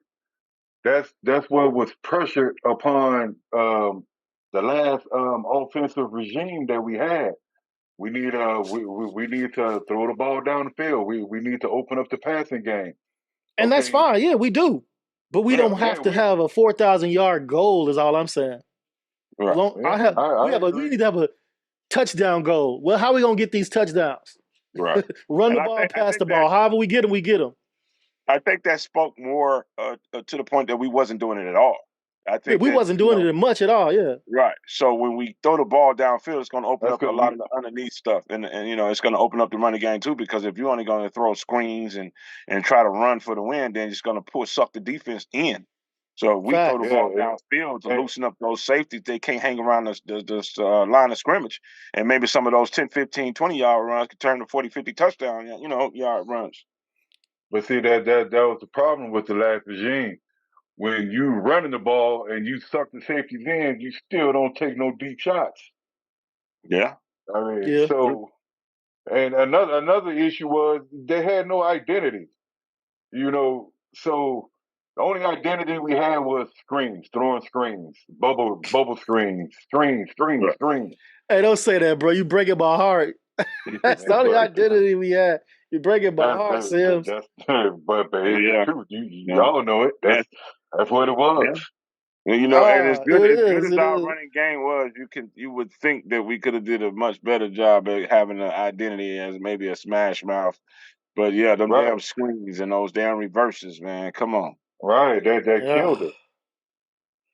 that's what was pressured upon the last offensive regime that we had. We need to throw the ball down the field. We need to open up the passing game. And that's fine. Yeah, we do. But we don't have to have a 4,000-yard goal is all I'm saying. Right. We need to have a touchdown goal. Well, how are we going to get these touchdowns? Right. Run the ball, pass the ball. However we get them, we get them. I think that spoke more to the point that we wasn't doing it at all. I think we wasn't doing it much at all, yeah. Right. So when we throw the ball downfield, it's going to open up a lot of the underneath stuff. And it's going to open up the running game too, because if you're only going to throw screens and try to run for the win, then it's going to suck the defense in. So if we throw the ball downfield to loosen up those safeties, they can't hang around this line of scrimmage. And maybe some of those 10, 15, 20-yard runs could turn to 40, 50 touchdown, yard runs. But see, that was the problem with the last regime. When you running the ball and you suck the safeties in, you still don't take no deep shots. Yeah. I mean, so, and another issue was they had no identity. So the only identity we had was screens, throwing screens, bubble screens, screens. Hey, don't say that, bro. You breaking my heart. That's the only identity we had. You're breaking my heart, Sims. But it's the truth. Y'all know it. That's what it was. Yeah. And as good as our running game was, you would think that we could have did a much better job at having an identity as maybe a smash mouth. But yeah, them damn screens and those damn reverses, man. Come on. Right. That killed it.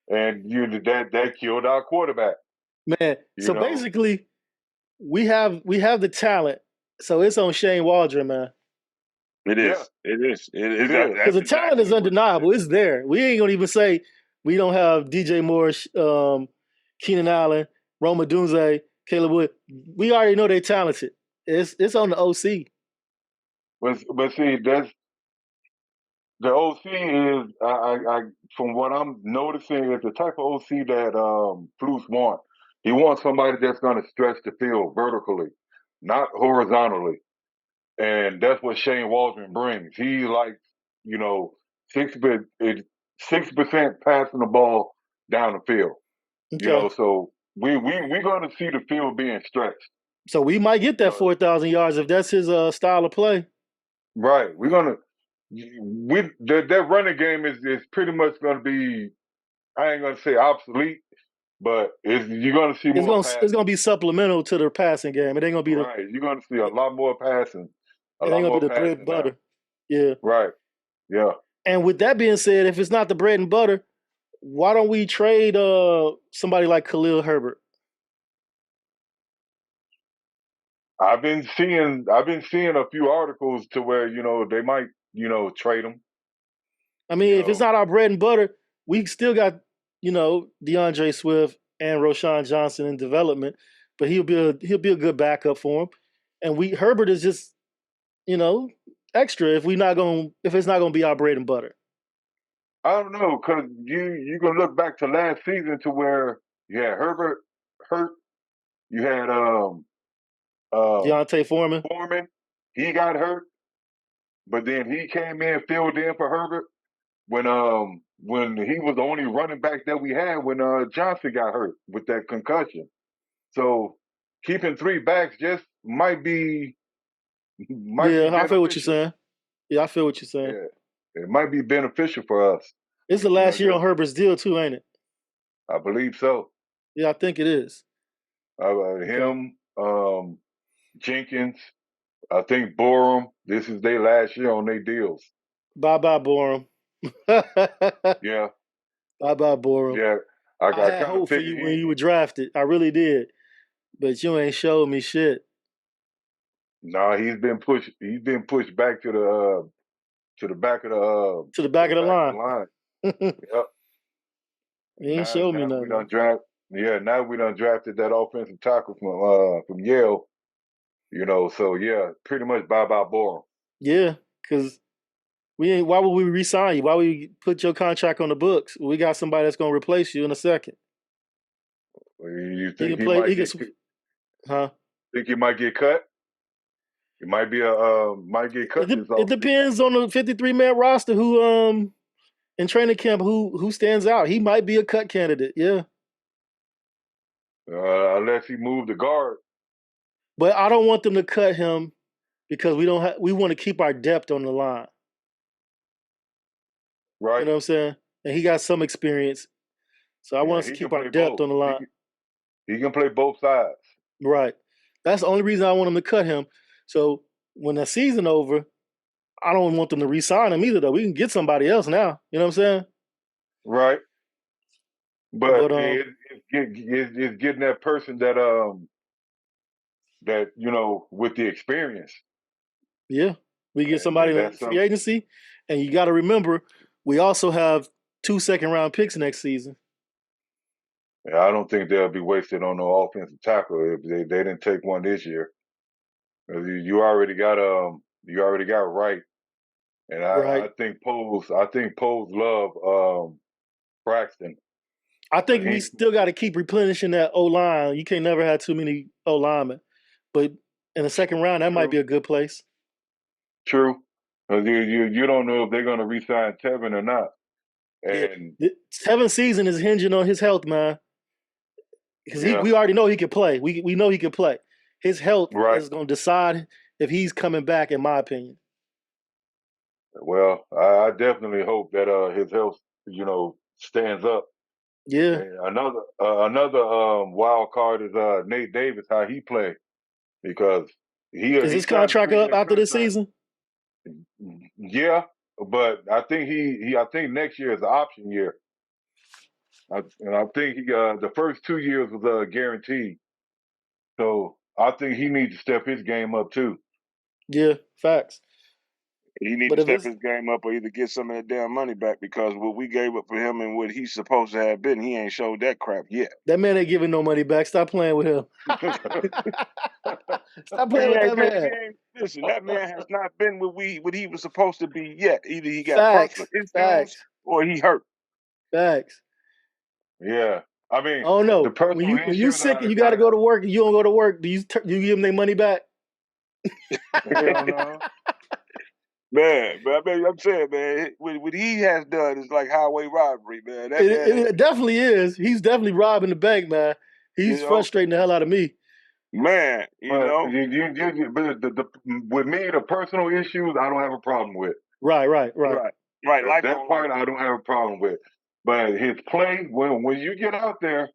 And that killed our quarterback. Man, basically, we have the talent, so it's on Shane Waldron, man. It is. Yeah, It is. it is. Because That's the talent is exactly what it undeniable. is. It's there. We ain't gonna even say we don't have DJ Moore, Keenan Allen, Roma Dunze, Caleb Wood. We already know they're talented. It's on the OC. But see, that's the OC is I from what I'm noticing is the type of OC that Flus want. He wants somebody that's going to stretch the field vertically, not horizontally, and that's what Shane Waldron brings. He likes 60% passing the ball down the field. Okay. So we're going to see the field being stretched. So we might get that 4,000 yards if that's his style of play. Right. We're gonna that running game is pretty much gonna be, I ain't gonna say obsolete, but you're gonna see more It's passing. gonna be supplemental to their passing game. It ain't gonna be Right. You're gonna see a lot more passing. A it lot ain't gonna more be the bread passing and now. butter. Yeah. Right. Yeah. And with that being said, if it's not the bread and butter, why don't we trade somebody like Khalil Herbert? I've been seeing a few articles to where, they might, trade him. I mean, if it's not our bread and butter, we still got, DeAndre Swift and Roshan Johnson in development, but he'll be a good backup for him. And Herbert is just, extra if it's not gonna be our bread and butter. I don't know, because you gonna look back to last season to where you had Herbert hurt, you had Deontay Foreman. He got hurt, but then he came in, filled in for Herbert when he was the only running back that we had when Johnson got hurt with that concussion. So keeping three backs just might be I feel what you're saying. Yeah, I feel what you're saying. Yeah, it might be beneficial for us. It's the last year on Herbert's deal too, ain't it? I believe so. Yeah, I think it is. Him, Jenkins, I think Borum. This is their last year on their deals. Bye Borum. Yeah. Bye Borum. Yeah. I had hope for you when you were drafted. I really did. But you ain't showed me shit. Nah, he's been pushed. He's been pushed back to the back of the line. Yep. He ain't showed me nothing. Now we done drafted that offensive tackle from Yale. So yeah, pretty much bye Borum. Yeah, because why would we re-sign you? Why would we put your contract on the books? We got somebody that's gonna replace you in a second. You think he might think he might get cut? It might get cut. It depends on the 53-man roster who in training camp who stands out. He might be a cut candidate. Yeah. Unless he moved the guard. But I don't want them to cut him because we want to keep our depth on the line. Right. You know what I'm saying? And he got some experience. So I want us to keep our depth on the line. He can play both sides. Right. That's the only reason I want him to cut him. So when the season over, I don't want them to re-sign him either, though. We can get somebody else now. You know what I'm saying? Right. But it's getting that person that with the experience. Yeah. We get somebody in free agency. And you got to remember, we also have 2 second-round picks next season. Yeah, I don't think they'll be wasted on no offensive tackle if they didn't take one this year. You already got Wright, and I think Poles love Braxton. I think we still got to keep replenishing that O-line. You can't never have too many O-linemen, but in the second round, that might be a good place. True. You don't know if they're going to re-sign Tevin or not. And Tevin's season is hinging on his health, man. Because we already know he can play. We know he can play. His health is going to decide if he's coming back, in my opinion. Well, I definitely hope that his health, stands up. Yeah. And another wild card is Nate Davis, how he played, because is his contract up after this season? Yeah, but I think I think next year is an option year. And I think the first 2 years was guaranteed. So I think he needs to step his game up too. Yeah, facts. He need But to if step it's his game up or either get some of that damn money back because what we gave up for him and what he's supposed to have been, he ain't showed that crap yet. that man ain't giving no money back, stop playing with him. Stop playing with that man. Listen, that man has not been what he was supposed to be yet. Either he got personal Facts. issues Facts. or he hurt. Facts. Yeah, I mean, Oh the no. personal When you issues. sick and you got to go to work, you don't go to work. Do you give them their money back? Hell no. Man, but I mean, I'm saying, man, what he has done is like highway robbery, man. That man, It definitely is. He's definitely robbing the bank, man. He's you know, frustrating the hell out of me. man, you But know, but with me, the personal issues, I don't have a problem with. Right. right. Life That don't part like I don't have a problem with. But his play, when you get out there,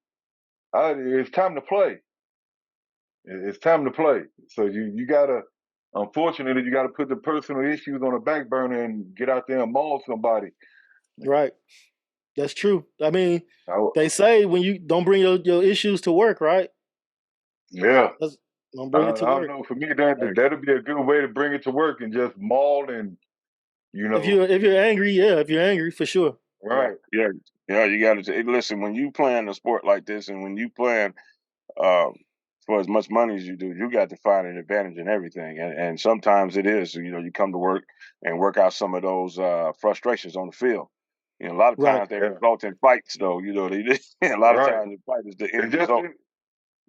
it's time to play. It's time to play. So you gotta, unfortunately, you gotta put the personal issues on the back burner and get out there and maul somebody. Right. That's true. I mean, I, they say when you don't bring your issues to work, right? yeah, Don't I, bring it to I don't work. know. For me, that'd be a good way to bring it to work and just maul and If you're angry, yeah, if you're angry, for sure. right. Yeah. You got to listen when you playing a sport like this, and when you playing for as much money as you do, you got to find an advantage in everything, and sometimes it is. You come to work and work out some of those frustrations on the field. A lot of Right. times they result in fights, though. A lot of times the fight is the end result.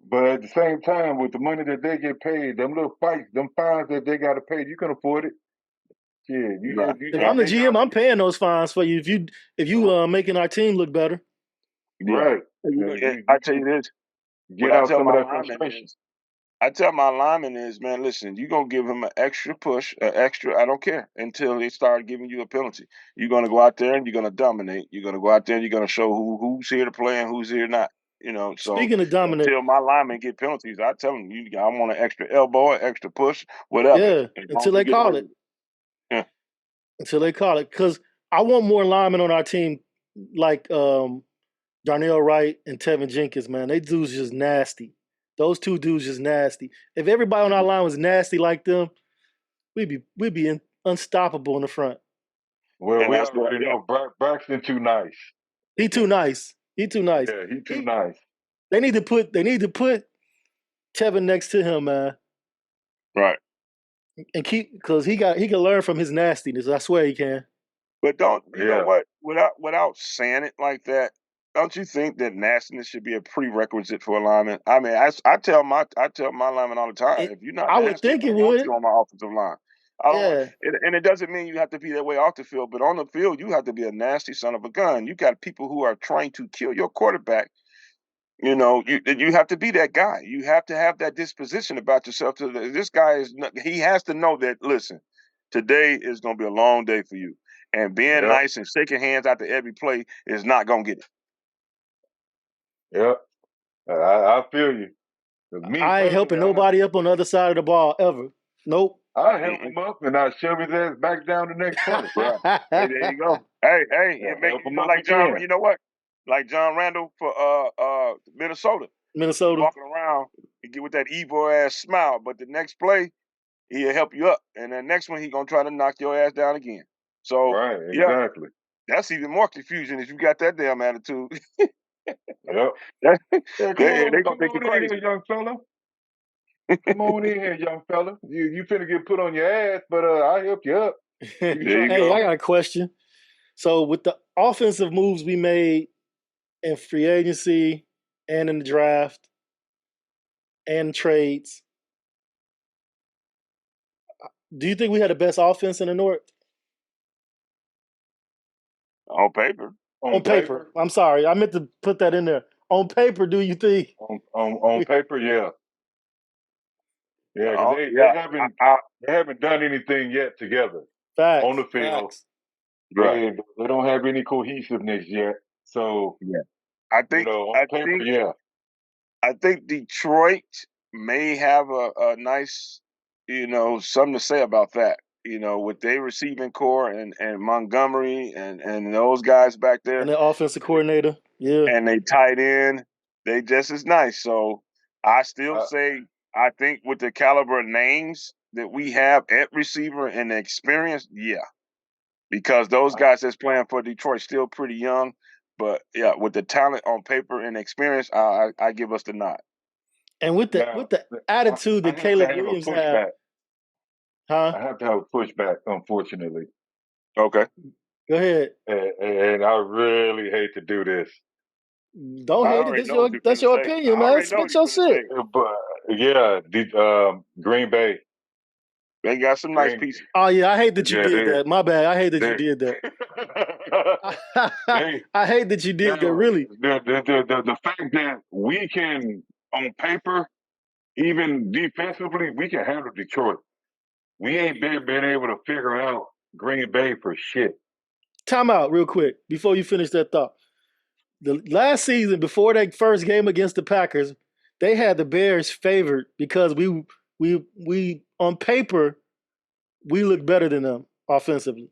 But at the same time, with the money that they get paid, them little fights, them fines that they got to pay, you can afford it. Yeah, If I'm the GM, I'm paying those fines for you. If you making our team look better. Right. I tell you this. Get out some of that frustration. I tell my lineman is, man, listen, you're going to give him an extra push, I don't care, until they start giving you a penalty. You're going to go out there and you're going to dominate. You're going to go out there and you're going to show who's here to play and who's here not. So speaking of dominate, until my linemen get penalties, I tell them, I want an extra elbow, an extra push, whatever. yeah, until they call it. Yeah. Until they call it. Because I want more linemen on our team like Darnell Wright and Tevin Jenkins, man. They dudes just nasty. Those two dudes just nasty. If everybody on our line was nasty like them, we'd be unstoppable in the front. Well, we already know Braxton too nice. He too nice. Yeah, he too nice. They need to put Tevin next to him, man. Right. And because he can learn from his nastiness. I swear he can. But you know what? Without saying it like that, don't you think that nastiness should be a prerequisite for a lineman? I mean, I tell my lineman all the time, if you're not nasty, I would think it would. I want you on my offensive line. And it doesn't mean you have to be that way off the field, but on the field, you have to be a nasty son of a gun. You got people who are trying to kill your quarterback. You have to be that guy. You have to have that disposition about yourself. This guy he has to know that, listen, today is going to be a long day for you. And being nice and shaking hands after every play is not going to get it. Yep. I feel you. I ain't helping nobody up on the other side of the ball ever. Nope. I help him up and I shove his ass back down the next play. Hey, there you go. Hey, it makes you like John. You know what? Like John Randall for Minnesota. Walking around and get with that evil ass smile, but the next play he'll help you up, and the next one he's gonna try to knock your ass down again. So exactly. That's even more confusion if you got that damn attitude. Yep. They're gonna think you're crazy, young fella. Come on in here, young fella. You finna get put on your ass, but I help you up. Hey, I got a question. So with the offensive moves we made in free agency and in the draft and trades, do you think we had the best offense in the North? On paper. On paper. I'm sorry. I meant to put that in there. On paper, do you think? On paper, yeah. Yeah, they haven't done anything yet together. Facts. On the field. Facts. Right. They don't have any cohesiveness yet. So I think on paper, I think Detroit may have a nice, something to say about that. With their receiving core and Montgomery and those guys back there. And the offensive coordinator. Yeah. And they tight end. They just as nice. So I still say I think with the caliber of names that we have at receiver and the experience, yeah. Because those guys that's playing for Detroit still pretty young. But yeah, with the talent on paper and experience, I give us the nod. And with the attitude that Caleb Williams have, I have to have a pushback, unfortunately. Okay. Go ahead. And I really hate to do this. Don't hate it. That's your opinion, man. Spit your shit. But yeah, Green Bay. They got some nice pieces. Oh yeah, I hate that you did that. My bad. I hate that you did that. I hate that you did that. Really. The fact that we can, on paper, even defensively, we can handle Detroit. We ain't been able to figure out Green Bay for shit. Time out real quick before you finish that thought. The last season, before that first game against the Packers, they had the Bears favored because we on paper we look better than them offensively.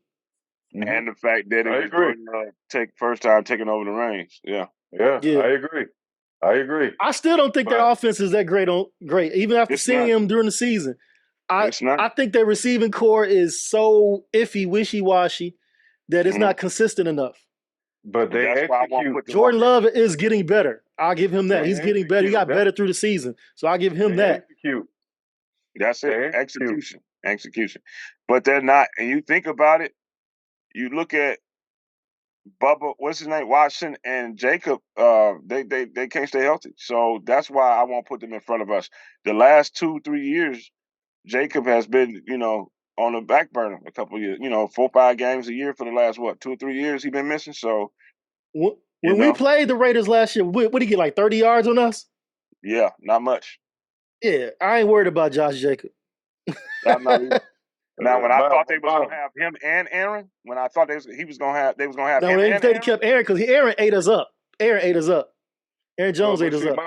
And the fact that it was first time taking over the reins. Yeah. I agree. I still don't think their offense is that great. Even after seeing them during the season. I think their receiving core is so iffy, wishy-washy that it's not consistent enough. But they execute. Jordan Love is getting better. I'll give him that. He's getting better. He got better through the season. So I'll give him that. That's it. Execution. But they're not. And you think about it, you look at Bubba, what's his name? Watson and Jacob, they can't stay healthy. So that's why I won't put them in front of us. The last 2-3 years, Jacob has been, on the back burner a couple of years, 4-5 games a year for the last, 2 or 3 years he's been missing. So when we played the Raiders last year, what did he get, like 30 yards on us? Yeah, not much. Yeah, I ain't worried about Josh Jacob. Now, when I thought they was gonna have him and Aaron, when I thought they was gonna have him and Aaron. They kept Aaron because Aaron ate us up. Aaron Jones ate us up.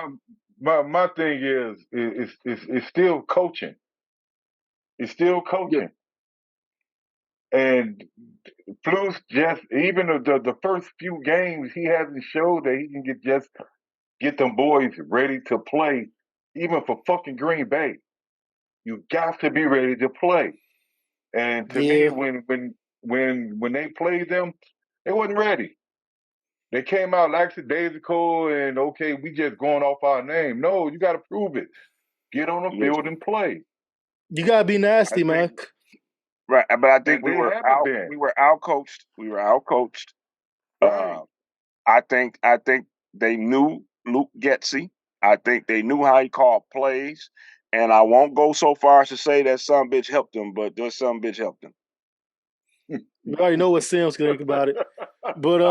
My thing is it's still coaching. It's still coaching. And Flus just even the first few games he hasn't showed that he can get them boys ready to play, even for fucking Green Bay. You got to be ready to play. And to me, when they played them, they wasn't ready. They came out lackadaisical and okay, we just going off our name. No, you got to prove it. Get on the field and play. You gotta be nasty, man. Right, but I think we were out-coached. We were out-coached. Right. I think they knew Luke Getsy. I think they knew how he called plays. And I won't go so far as to say that some bitch helped them, but that some bitch helped them. You already know what Sim's gonna think about it. But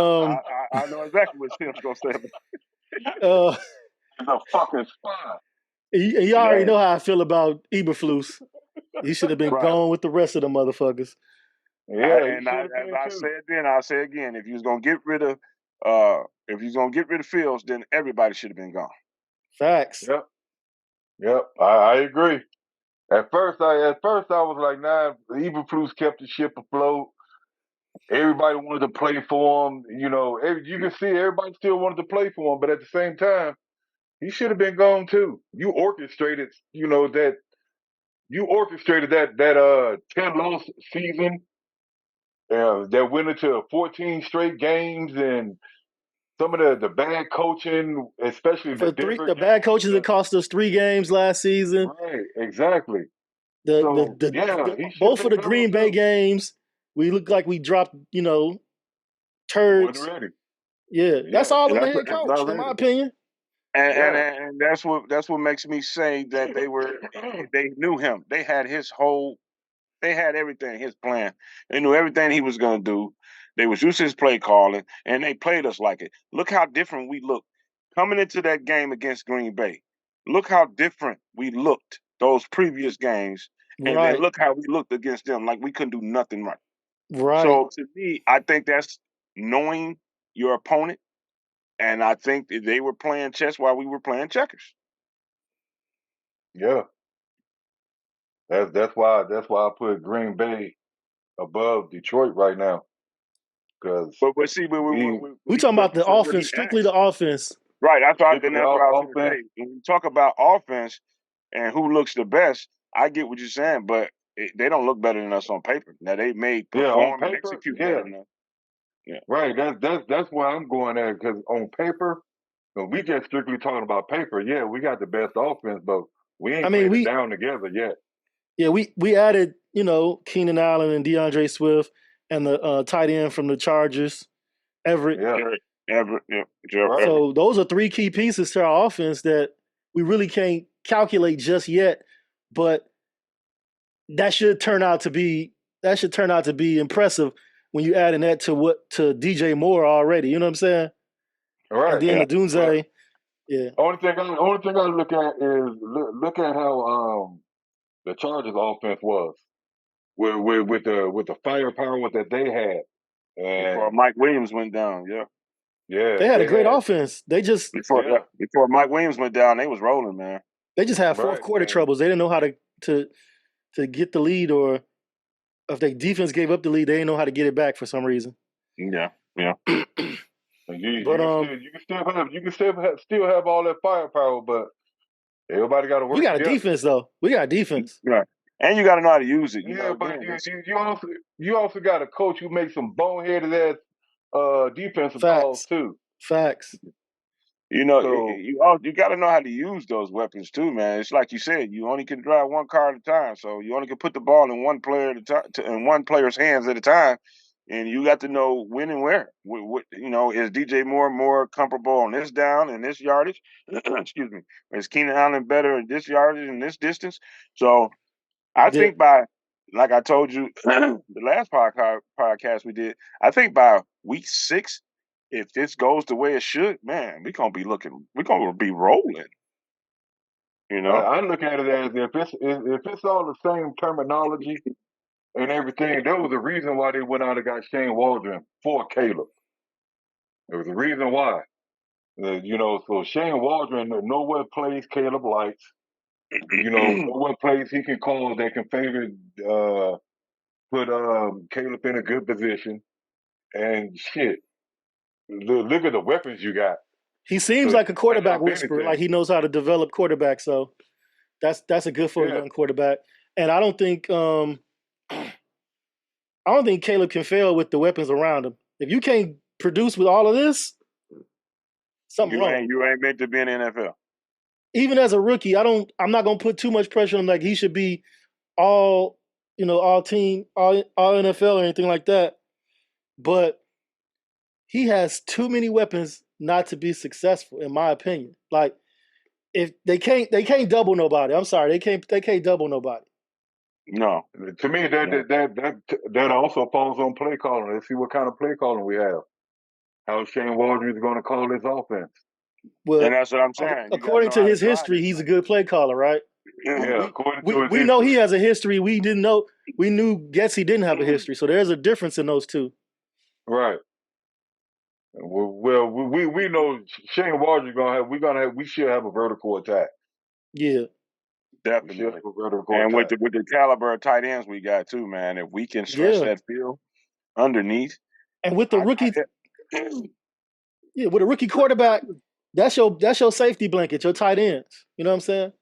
I know exactly what Sim's gonna say about it. He's a fucking spy. You already know how I feel about Eberflus. He should have been gone with the rest of the motherfuckers. Yeah, and I said then, I'll say again, if you was gonna get rid of Fields, then everybody should have been gone. Facts. Yep, I agree. At first I was like, nah, Eberflus kept the ship afloat. Everybody wanted to play for him. You can see everybody still wanted to play for him, but at the same time, he should have been gone too. You orchestrated, that 10-loss season that went into 14 straight games and some of the bad coaching, especially the bad coaches that cost us 3 games last season. Right, exactly. Both of the Green Bay games, we looked like we dropped, turds. Wasn't ready. Yeah, that's all on the head coach, in my opinion. And that's what makes me say that they knew him. They had everything, his plan. They knew everything he was gonna do. They was using his play calling, and they played us like it. Look how different we looked coming into that game against Green Bay. Look how different we looked those previous games, and then look how we looked against them, like we couldn't do nothing right. Right. So to me, I think that's knowing your opponent, and I think that they were playing chess while we were playing checkers. Yeah. That's why I put Green Bay above Detroit right now. But see, we talking about the offense, strictly the offense. Right, that's what I was going to say. When we talk about offense, and who looks the best, I get what you're saying, but they don't look better than us on paper. Now they may on perform and paper, execute better than us. Yeah. Right. That's where I'm going at, because on paper, we just strictly talking about paper. Yeah, we got the best offense, but we I ain't mean, playing it down together yet. yeah, we added, Keenan Allen and DeAndre Swift and the tight end from the Chargers, Everett. Yeah. Everett, yeah, Jeff Right. Everett. So those are three key pieces to our offense that we really can't calculate just yet, but that should turn out to be impressive when you add in that to DJ Moore already. You know what I'm saying? Right. And then the Dunze, Right. yeah. Only thing I look at is look at how the Chargers offense was with the firepower that they had, Before and Mike Williams went down, They had a great offense. They just before Mike Williams went down, they was rolling, man. they just had fourth Right, quarter man. troubles. They didn't know how to get the lead, or if their defense gave up the lead, they didn't know how to get it back for some reason. Yeah. You But can still have all that firepower, but everybody got to work we got a together. defense though. We got a defense. Right. And you got to know how to use it. Yeah, but you also got a coach who makes some boneheaded ass defensive calls too. Facts. You know, you got to know how to use those weapons too, man. It's like you said, you only can drive one car at a time, so you only can put the ball in one player at a time, in one player's hands at a time, and you got to know when and where. What is DJ Moore more comfortable on this down and this yardage? Excuse me. Is Keenan Allen better at this yardage and this distance? So I think like I told you the last podcast we did, I think by week 6. If this goes the way it should, man, we're gonna be rolling. I look at it as if it's all the same terminology and everything. There was a reason why they went out and got Shane Waldron for Caleb. There was a reason why. So Shane Waldron nowhere plays Caleb likes. Nowhere plays he can call that can put Caleb in a good position. And shit, look at the weapons you got. He seems like a quarterback whisperer. Like he knows how to develop quarterbacks. So that's a good for a young quarterback. And I don't think Caleb can fail with the weapons around him. If you can't produce with all of this, something wrong. You ain't meant to be in the NFL. Even as a rookie, I'm not gonna put too much pressure on him. Like he should be all team, all NFL or anything like that. But he has too many weapons not to be successful, in my opinion. Like if they can't double nobody. I'm sorry, they can't double nobody. No. To me, that also falls on play calling. Let's see what kind of play calling we have. How Shane Waldron is going to call his offense. Well, and that's what I'm saying. According to his history, he's a good play caller, right? Yeah. We know he has a history. We knew Getsy didn't have a history. So there's a difference in those two. Right. Well, we know Shane Waldron's we should have a vertical attack. Yeah. Definitely. And with the caliber of tight ends we got too, man, if we can stretch that field underneath. And with the rookie with a rookie quarterback, that's your safety blanket, your tight ends. You know what I'm saying?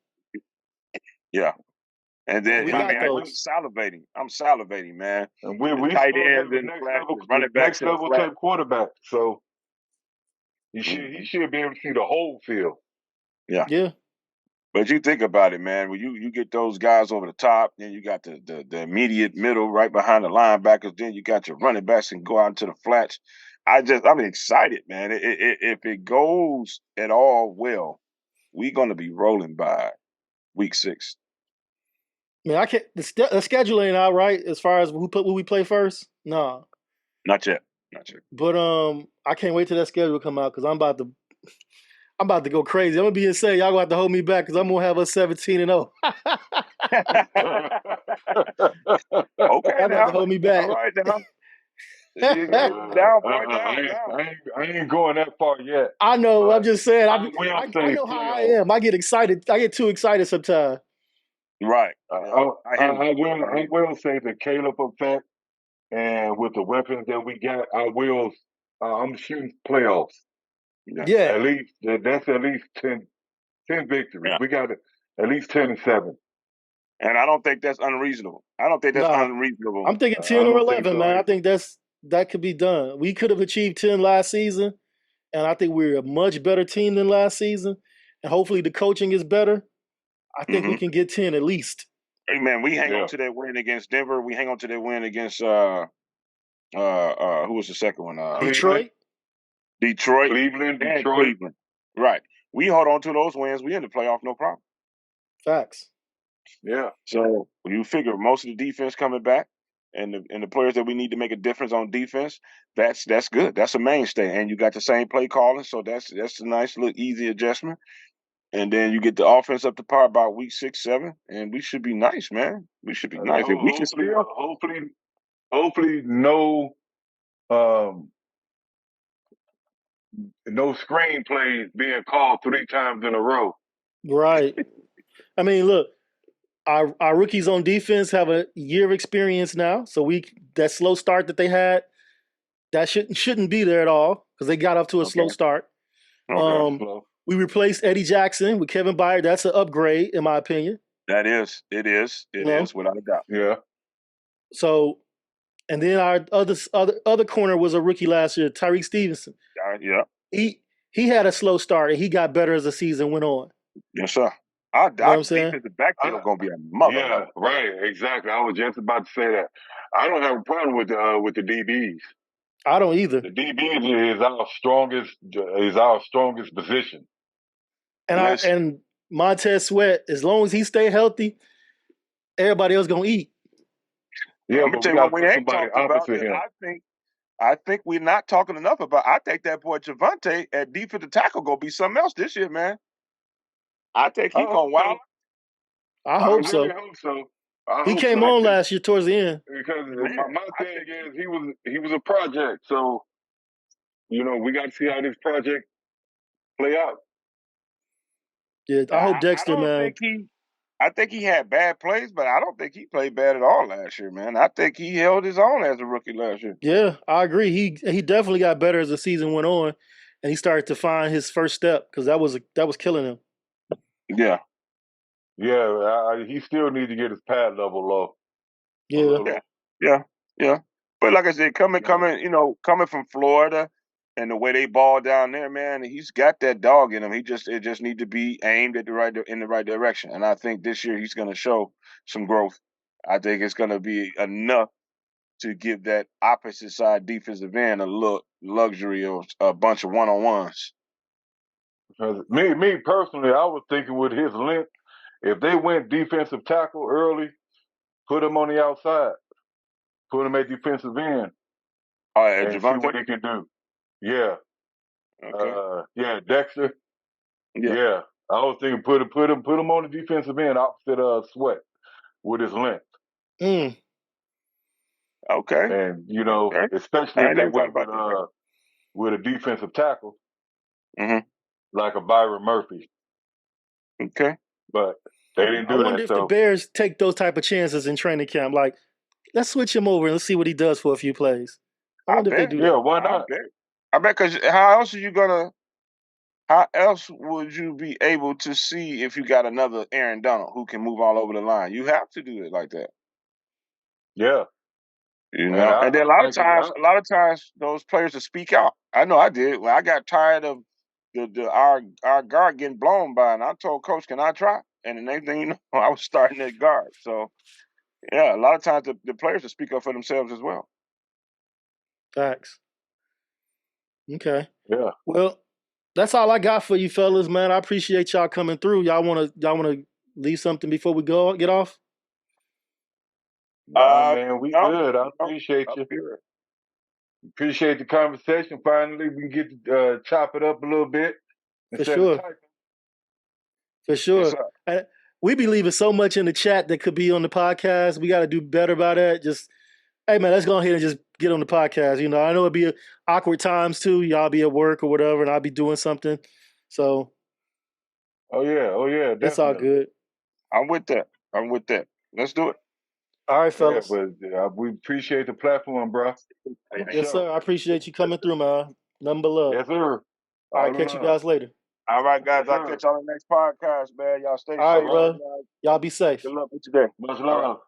Yeah. And then I'm salivating, man. And we tight ends and running backs, next level type quarterback. So he should be able to see the whole field. Yeah. Yeah. But you think about it, man. When you get those guys over the top, then you got the immediate middle right behind the linebackers. Then you got your running backs and go out into the flats. I'm excited, man. If it goes at all well, we're gonna be rolling by week 6. Man, I can't. The schedule ain't out right as far as who we play first. No, not yet. But I can't wait till that schedule come out because I'm about to go crazy. I'm gonna be insane. Y'all gonna have to hold me back because I'm gonna have us 17-0. Okay, y'all gonna hold me back. All right, now. I ain't going that far yet. I know. I'm just saying. I know how I am. I get excited. I get too excited sometimes. Right. I will say the Caleb effect, and with the weapons that we got, I'm shooting playoffs. Yeah. That's at least 10 victories. Yeah. At least 10-7. And I don't think that's unreasonable. I don't think that's Nah, unreasonable. I'm thinking I 10 or don't think 11, so man. I either. think that could be done. We could have achieved 10 last season, and I think we're a much better team than last season. And hopefully the coaching is better. I think we Mm-hmm. can get 10 at least. Hey man, we hang Yeah. on to that win against Denver. We hang on to that win against who was the second one? Detroit? Detroit Cleveland, and Detroit. Cleveland. Right. We hold on to those wins. We in the playoff, no problem. Facts. Yeah. So you figure most of the defense coming back, and the players that we need to make a difference on defense, that's good. That's a mainstay, and you got the same play calling, so that's a nice little easy adjustment. And then you get the offense up to par about week 6, 7, and we should be nice, man. We should be nice. If we can still, Hopefully, no screenplays being called 3 times in a row. Right. I mean, look, our rookies on defense have a year of experience now, so that slow start that they had, that shouldn't be there at all because they got off to a slow start. okay. We replaced Eddie Jackson with Kevin Byard. That's an upgrade, in my opinion. It is without a doubt. Yeah. So, and then our other corner was a rookie last year, Tyreek Stevenson. Yeah. He had a slow start and he got better as the season went on. Yes, sir. Our defensive backfield is going to be a mother. Yeah, right. Exactly. I was just about to say that. I don't have a problem with the DBs. I don't either. The DBs is our strongest position. And Montez Sweat, as long as he stay healthy, everybody else gonna eat. Yeah, but we got to put somebody opposite him. I think we're not talking enough about. I think that boy Javonte at defensive tackle gonna be something else this year, man. I think he's gonna wow. I hope so. Really hope so. He came on last year towards the end. Because my thing is he was a project, so we got to see how this project play out. Yeah, I hope Dexter, man. I think he had bad plays, but I don't think he played bad at all last year, man. I think he held his own as a rookie last year. Yeah, I agree. He definitely got better as the season went on, and he started to find his first step because that was killing him. Yeah. Yeah, he still needs to get his pad level low. Yeah. But like I said, coming from Florida and the way they ball down there, man, he's got that dog in him. It just need to be aimed in the right direction. And I think this year he's going to show some growth. I think it's going to be enough to give that opposite side defensive end a little luxury of a bunch of one-on-ones. Me personally, I was thinking with his length, if they went defensive tackle early, put him on the outside, put him at defensive end, and see what he can do. Yeah. Okay. Dexter. Yeah. I was thinking put him on the defensive end opposite Sweat with his length. Mm. Okay. And especially if they went with a defensive tackle, like a Byron Murphy. Okay. But they didn't do that. I wonder if the Bears take those type of chances in training camp. Like, let's switch him over and let's see what he does for a few plays. I wonder if they do that. Yeah, why not? I bet, because how else would you be able to see if you got another Aaron Donald who can move all over the line? You have to do it like that. Yeah. And then a lot of times those players will speak out. I know I did. When I got tired of our guard getting blown by, and I told Coach, "Can I try?" And the next thing you know, I was starting at guard. So yeah, a lot of times the players will speak up for themselves as well. Facts. Okay. Yeah. Well, that's all I got for you fellas, man. I appreciate y'all coming through. Y'all wanna leave something before we get off? Man, we good. I appreciate you. Appreciate the conversation. Finally, we can get to chop it up a little bit. For sure. Yes, we be leaving so much in the chat that could be on the podcast. We got to do better about that. Just, hey, man, let's go ahead and just get on the podcast. I know it'd be awkward times, too. Y'all be at work or whatever, and I'll be doing something. So. Oh, yeah. Definitely. That's all good. I'm with that. Let's do it. All right, fellas. Yeah, but we appreciate the platform, bro. Yes, sir. I appreciate you coming through, man. Nothing but love. Yes, sir. All right, catch you guys later. All right, guys. I'll Sure. catch y'all on the next podcast, man. Y'all stay All right, safe. bro. Guys. Y'all be safe. Good luck with today. Much All right. love.